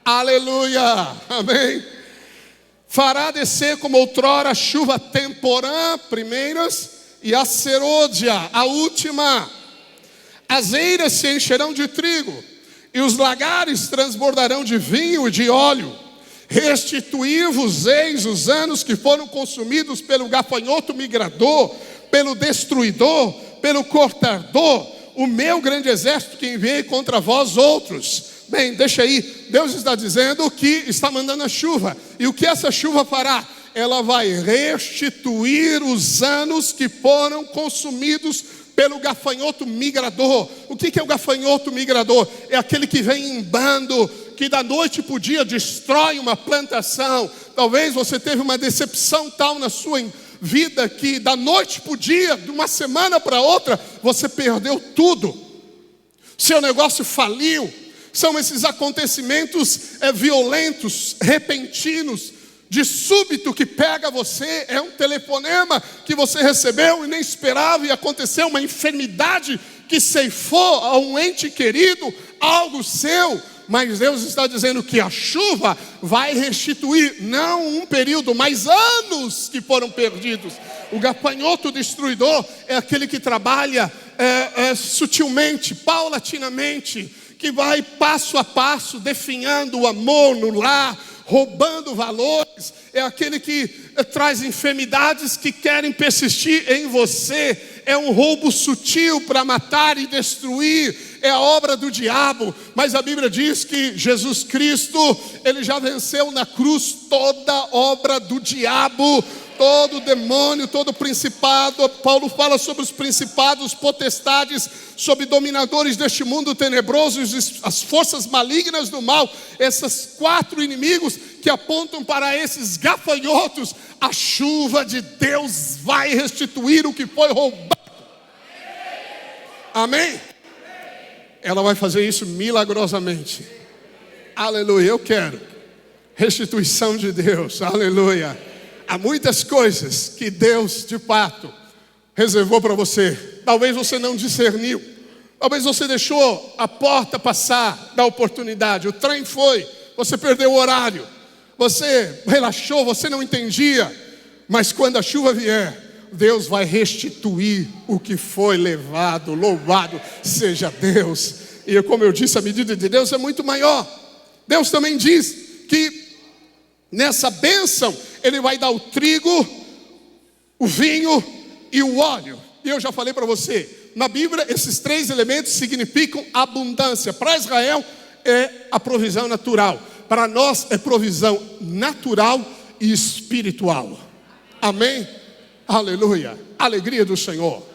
Aleluia, amém. Fará descer como outrora a chuva temporã, primeiras, e a serôdia, a última. As eiras se encherão de trigo, e os lagares transbordarão de vinho e de óleo. Restituí-vos eis os anos que foram consumidos pelo gafanhoto migrador, pelo destruidor, pelo cortador, o meu grande exército que enviei contra vós outros. Bem, deixa aí, Deus está dizendo que está mandando a chuva. E o que essa chuva fará? Ela vai restituir os anos que foram consumidos pelo gafanhoto migrador. O que é o gafanhoto migrador? É aquele que vem em bando, que da noite para o dia destrói uma plantação. Talvez você teve uma decepção tal na sua vida, que da noite para o dia, de uma semana para outra, você perdeu tudo. Seu negócio faliu. São esses acontecimentos violentos, repentinos, de súbito, que pega você. É um telefonema que você recebeu e nem esperava, e aconteceu uma enfermidade que ceifou a um ente querido, algo seu. Mas Deus está dizendo que a chuva vai restituir, não um período, mas anos que foram perdidos. O gafanhoto destruidor é aquele que trabalha sutilmente, paulatinamente, que vai passo a passo definhando o amor no lar, roubando valores. É aquele que traz enfermidades que querem persistir em você. É um roubo sutil para matar e destruir. É a obra do diabo. Mas a Bíblia diz que Jesus Cristo, Ele já venceu na cruz toda obra do diabo. todo demônio, todo principado. Paulo fala sobre os principados, potestades, sobre dominadores deste mundo tenebroso, as forças malignas do mal. Esses 4 inimigos que apontam para esses gafanhotos. A chuva de Deus vai restituir o que foi roubado. Amém? Ela vai fazer isso milagrosamente. Aleluia, eu quero restituição de Deus. Aleluia. Há muitas coisas que Deus de fato reservou para você. Talvez você não discerniu. Talvez você deixou a porta passar da oportunidade. O trem foi, você perdeu o horário. Você relaxou, você não entendia. Mas quando a chuva vier, Deus vai restituir o que foi levado. Louvado seja Deus. E como eu disse, a medida de Deus é muito maior. Deus também diz que nessa bênção Ele vai dar o trigo, o vinho e o óleo. E eu já falei para você, na Bíblia esses 3 elementos significam abundância. Para Israel é a provisão natural. Para nós é provisão natural e espiritual. Amém? Aleluia. Alegria do Senhor.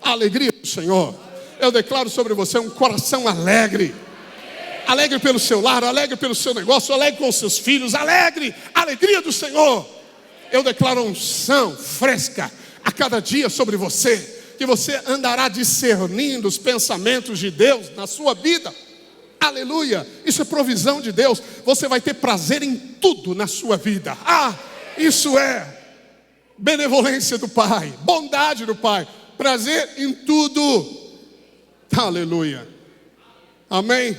Alegria do Senhor. Eu declaro sobre você um coração alegre. Alegre pelo seu lar, alegre pelo seu negócio, alegre com os seus filhos, alegre, alegria do Senhor. Eu declaro unção fresca a cada dia sobre você, que você andará discernindo os pensamentos de Deus na sua vida. Aleluia, isso é provisão de Deus. Você vai ter prazer em tudo na sua vida. Isso é benevolência do Pai, bondade do Pai, prazer em tudo. Aleluia, amém?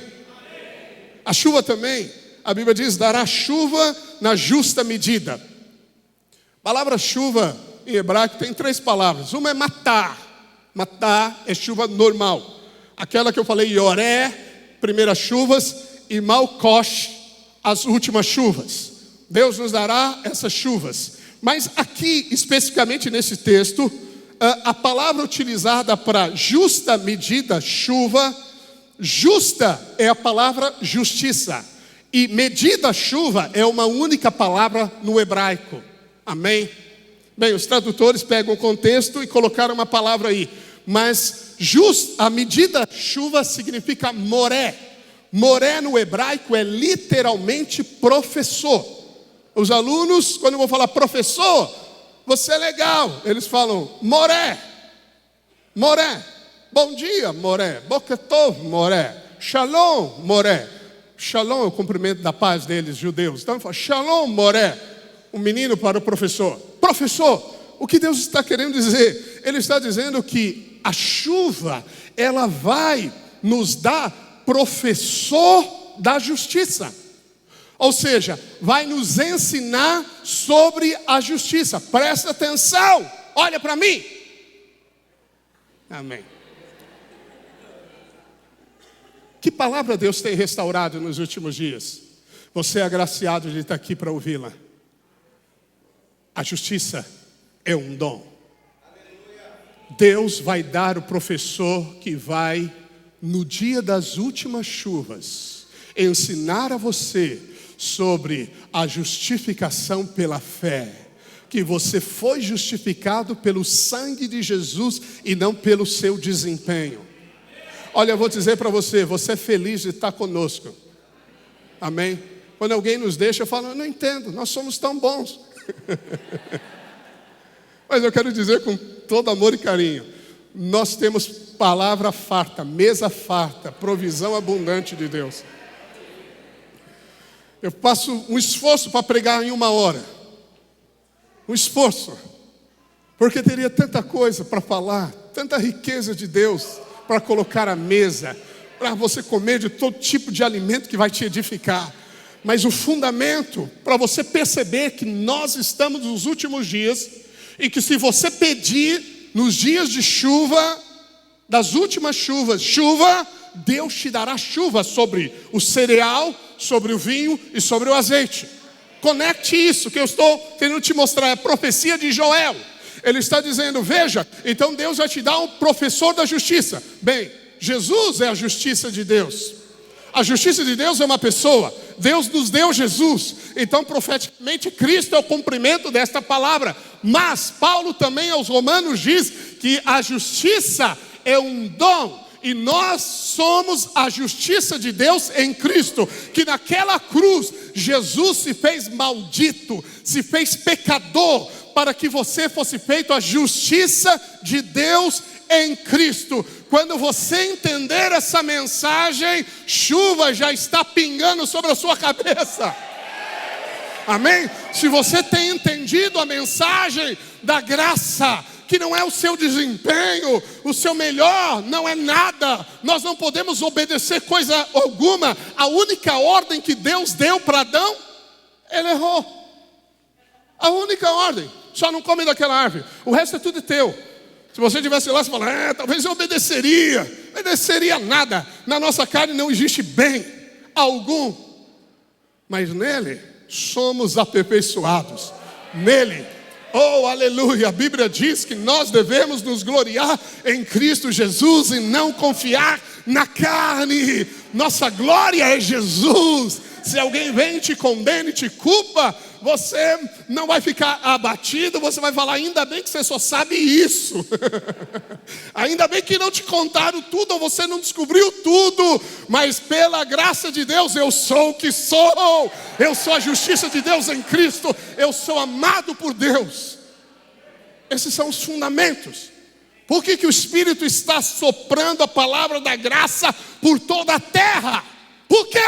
A chuva também, a Bíblia diz, dará chuva na justa medida. A palavra chuva em hebraico tem 3 palavras. Uma é matar. Matar é chuva normal. Aquela que eu falei, Yoré, primeiras chuvas, e Malkosh, as últimas chuvas. Deus nos dará essas chuvas. Mas aqui, especificamente nesse texto, a palavra utilizada para justa medida, chuva, justa é a palavra justiça. E medida chuva é uma única palavra no hebraico. Amém? Bem, os tradutores pegam o contexto e colocaram uma palavra aí. Mas a medida chuva significa moré. Moré no hebraico é literalmente professor. Os alunos, quando eu vou falar professor, você é legal. Eles falam moré. Moré. Bom dia, moré. Boker tov, moré. Shalom, moré. Shalom é o cumprimento da paz deles, judeus. Então, fala, shalom, moré. Um menino para o professor. Professor, o que Deus está querendo dizer? Ele está dizendo que a chuva, ela vai nos dar professor da justiça. Ou seja, vai nos ensinar sobre a justiça. Presta atenção, olha para mim. Amém. Que palavra Deus tem restaurado nos últimos dias? Você é agraciado de estar aqui para ouvi-la. A justiça é um dom. Deus vai dar o professor que vai, no dia das últimas chuvas, ensinar a você sobre a justificação pela fé. Que você foi justificado pelo sangue de Jesus e não pelo seu desempenho. Olha, eu vou dizer para você, você é feliz de estar conosco. Amém? Quando alguém nos deixa, eu falo, eu não entendo, nós somos tão bons. Mas eu quero dizer com todo amor e carinho, nós temos palavra farta, mesa farta, provisão abundante de Deus. Eu faço um esforço para pregar em 1 hora. Um esforço. Porque teria tanta coisa para falar, tanta riqueza de Deus para colocar à mesa, para você comer de todo tipo de alimento que vai te edificar. Mas o fundamento para você perceber que nós estamos nos últimos dias e que se você pedir nos dias de chuva, das últimas chuvas, chuva, Deus te dará chuva sobre o cereal, sobre o vinho e sobre o azeite. Conecte isso que eu estou querendo te mostrar, é a profecia de Joel. Ele está dizendo, veja, então Deus vai te dar um professor da justiça. Bem, Jesus é a justiça de Deus. A justiça de Deus é uma pessoa. Deus nos deu Jesus. Então, profeticamente, Cristo é o cumprimento desta palavra. Mas Paulo também aos Romanos diz que a justiça é um dom. E nós somos a justiça de Deus em Cristo. Que naquela cruz, Jesus se fez maldito, se fez pecador, para que você fosse feito a justiça de Deus em Cristo. Quando você entender essa mensagem, chuva já está pingando sobre a sua cabeça. Amém? Se você tem entendido a mensagem da graça, que não é o seu desempenho, o seu melhor, não é nada. Nós não podemos obedecer coisa alguma. A única ordem que Deus deu para Adão, ele errou. A única ordem, só não come daquela árvore. O resto é tudo teu. Se você estivesse lá, você fala, talvez eu obedeceria. Obedeceria nada. Na nossa carne não existe bem algum. Mas nele somos aperfeiçoados. Nele. Oh, aleluia, a Bíblia diz que nós devemos nos gloriar em Cristo Jesus e não confiar na carne. Nossa glória é Jesus. Se alguém vem e te condena e te culpa, você não vai ficar abatido, você vai falar, ainda bem que você só sabe isso. Ainda bem que não te contaram tudo, ou você não descobriu tudo. Mas pela graça de Deus, eu sou o que sou. Eu sou a justiça de Deus em Cristo. Eu sou amado por Deus. Esses são os fundamentos. Por que o Espírito está soprando a palavra da graça por toda a terra? Por quê?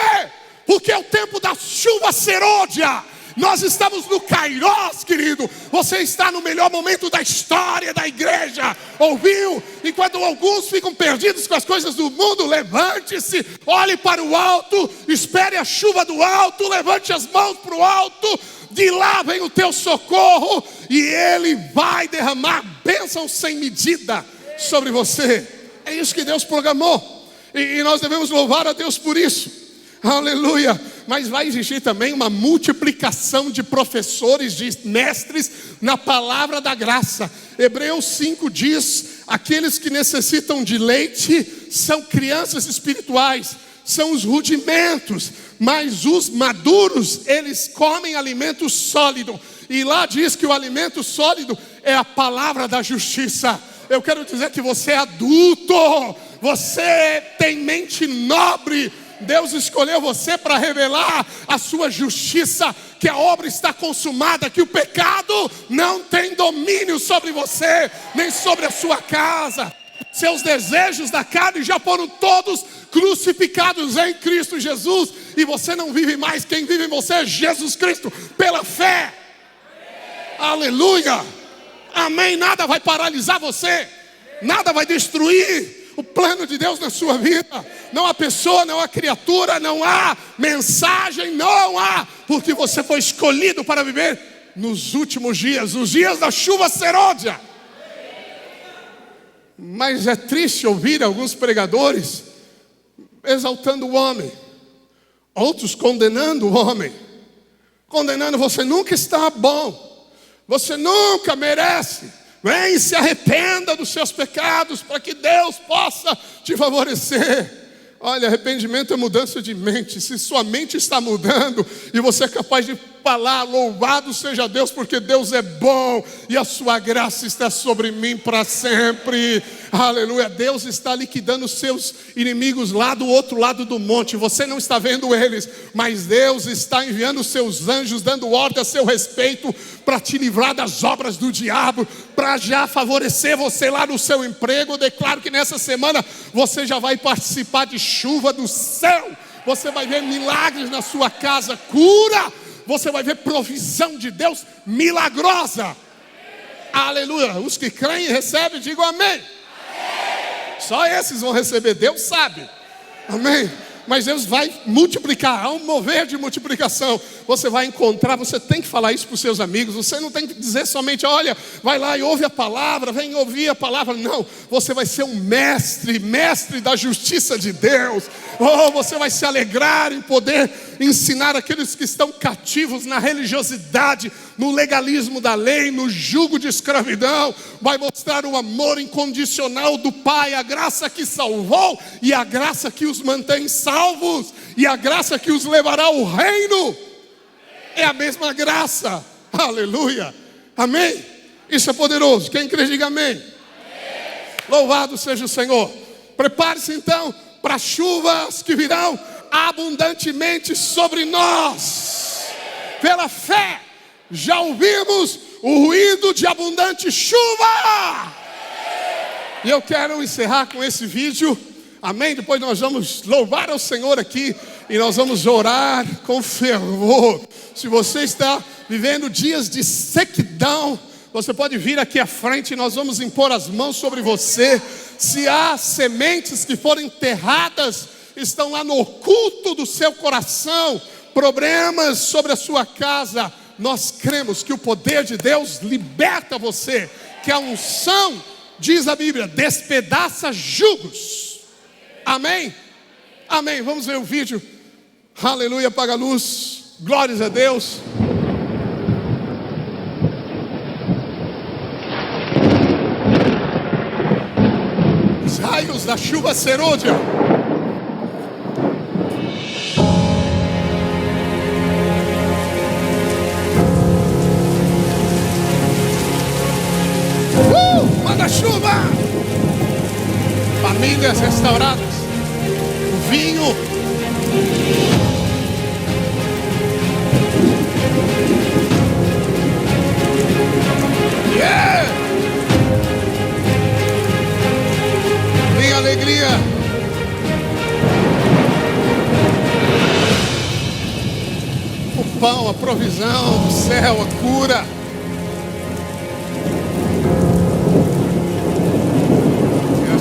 Porque é o tempo da chuva serôdia. Nós estamos no Kairos, querido. Você está no melhor momento da história da igreja. Ouviu? Enquanto alguns ficam perdidos com as coisas do mundo, levante-se, olhe para o alto, espere a chuva do alto, levante as mãos para o alto. De lá vem o teu socorro e Ele vai derramar bênçãos sem medida sobre você. É isso que Deus programou. E nós devemos louvar a Deus por isso. Aleluia. Mas vai existir também uma multiplicação de professores, de mestres na palavra da graça. Hebreus 5 diz, aqueles que necessitam de leite são crianças espirituais, são os rudimentos, mas os maduros, eles comem alimento sólido. E lá diz que o alimento sólido é a palavra da justiça. Eu quero dizer que você é adulto, você tem mente nobre. Deus escolheu você para revelar a sua justiça, que a obra está consumada, que o pecado não tem domínio sobre você, nem sobre a sua casa. Seus desejos da carne já foram todos crucificados em Cristo Jesus, e você não vive mais, quem vive em você é Jesus Cristo, pela fé. Aleluia, amém. Nada vai paralisar você, nada vai destruir o plano de Deus na sua vida. Não há pessoa, não há criatura, não há mensagem, não há, porque você foi escolhido para viver nos últimos dias, os dias da chuva serôdia. Mas é triste ouvir alguns pregadores exaltando o homem, outros condenando o homem, condenando, você nunca está bom, você nunca merece. Vem e se arrependa dos seus pecados, para que Deus possa te favorecer. Olha, arrependimento é mudança de mente. Se sua mente está mudando e você é capaz de falar, louvado seja Deus, porque Deus é bom e a sua graça está sobre mim para sempre. Aleluia. Deus está liquidando os seus inimigos lá do outro lado do monte. Você não está vendo eles, mas Deus está enviando os seus anjos, dando ordem a seu respeito, para te livrar das obras do diabo, para já favorecer você lá no seu emprego. Eu declaro que nessa semana você já vai participar de chuva do céu. Você vai ver milagres na sua casa, cura. Você vai ver provisão de Deus milagrosa. Aleluia. Os que creem e recebem, digam amém. Amém. Só esses vão receber, Deus sabe. Amém. Mas Deus vai multiplicar, há um mover de multiplicação. você vai encontrar, você tem que falar isso para os seus amigos, você não tem que dizer somente, olha, vai lá e ouve a palavra, vem ouvir a palavra, não, você vai ser um mestre da justiça de Deus, você vai se alegrar em poder ensinar aqueles que estão cativos na religiosidade, no legalismo da lei, no jugo de escravidão, vai mostrar o amor incondicional do Pai, a graça que salvou e a graça que os mantém salvos e a graça que os levará ao reino. É a mesma graça. Aleluia. Amém? Isso é poderoso. Quem crê, diga amém. Amém. Louvado seja o Senhor. Prepare-se então para chuvas que virão abundantemente sobre nós. Pela fé já ouvimos o ruído de abundante chuva. E eu quero encerrar com esse vídeo. Amém? Depois nós vamos louvar ao Senhor aqui e nós vamos orar com fervor. Se você está vivendo dias de sequidão, você pode vir aqui à frente e nós vamos impor as mãos sobre você. Se há sementes que foram enterradas, estão lá no oculto do seu coração, problemas sobre a sua casa, nós cremos que o poder de Deus liberta você, que a unção, diz a Bíblia, despedaça jugos. Amém? Amém. Vamos ver o vídeo. Aleluia, apaga a luz. Glórias a Deus. Os raios da chuva serôdia. Manda chuva. Famílias restauradas. O vinho. Yeah! Vem alegria. O pão, a provisão do céu, a cura.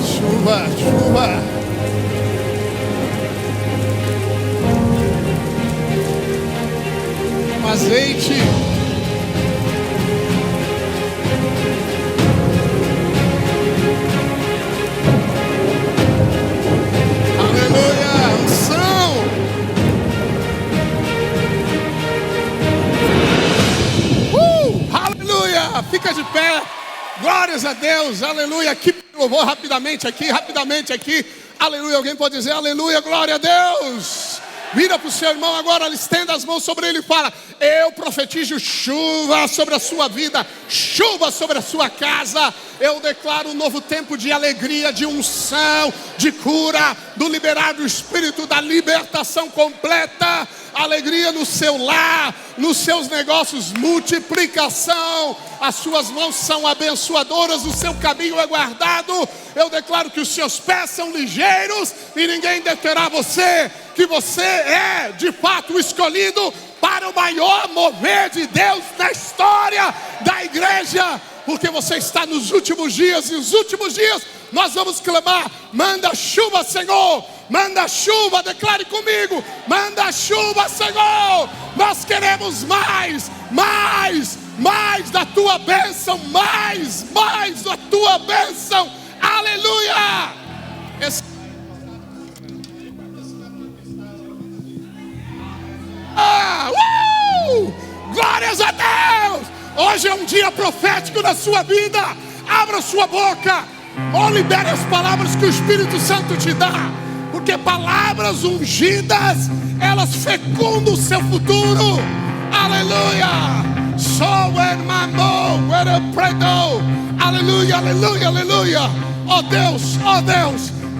Chuva, chuva. Um azeite. Aleluia, unção. Aleluia, fica de pé. Glórias a Deus, aleluia. Aqui louvor rapidamente aqui. Aleluia, alguém pode dizer aleluia, glória a Deus. Vira para o seu irmão agora, estenda as mãos sobre ele e fala: eu profetizo chuva sobre a sua vida, chuva sobre a sua casa. Eu declaro um novo tempo de alegria, de unção, de cura, do liberar do Espírito, da libertação completa. Alegria no seu lar, nos seus negócios, multiplicação. As suas mãos são abençoadoras, o seu caminho é guardado. Eu declaro que os seus pés são ligeiros e ninguém deterá você. Que você é de fato escolhido para o maior mover de Deus na história da igreja. Porque você está nos últimos dias, e os últimos dias nós vamos clamar: manda chuva, Senhor, manda chuva, declare comigo: manda chuva, Senhor. Nós queremos mais da tua bênção, mais da tua bênção. Aleluia. Glórias a Deus. Hoje é um dia profético na sua vida. Abra sua boca, libere as palavras que o Espírito Santo te dá, porque palavras ungidas, elas fecundam o seu futuro. Aleluia. Aleluia, aleluia, aleluia. Ó Deus,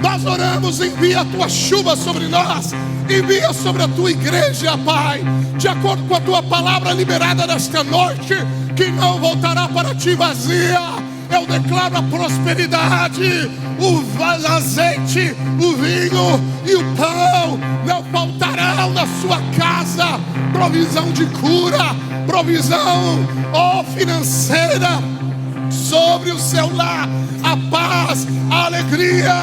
nós oramos, envia a tua chuva sobre nós, envia sobre a tua igreja, Pai, de acordo com a tua palavra liberada nesta noite, que não voltará para ti vazia. Eu declaro a prosperidade, o azeite, o vinho e o pão não faltarão na sua casa. Provisão de cura, provisão financeira sobre o seu lar, a paz, a alegria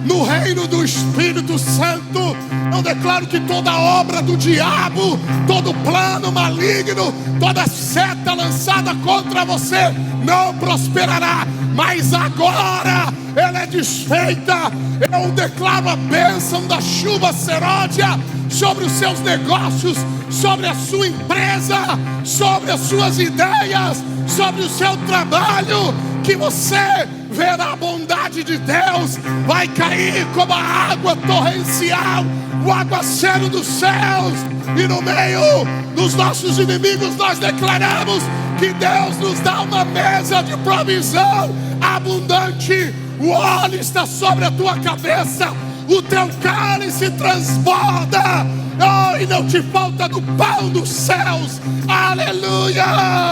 no reino do Espírito Santo. Eu declaro que toda obra do diabo, todo plano maligno, toda seta lançada contra você não prosperará, mas agora ela é desfeita. Eu declaro a bênção da chuva serôdia sobre os seus negócios, sobre a sua empresa, sobre as suas ideias, sobre o seu trabalho, que você verá a bondade de Deus, vai cair como a água torrencial, o aguaceiro dos céus, e no meio dos nossos inimigos nós declaramos que Deus nos dá uma mesa de provisão abundante. O óleo está sobre a tua cabeça, o teu cálice transborda, oh, e não te falta do pão dos céus. Aleluia!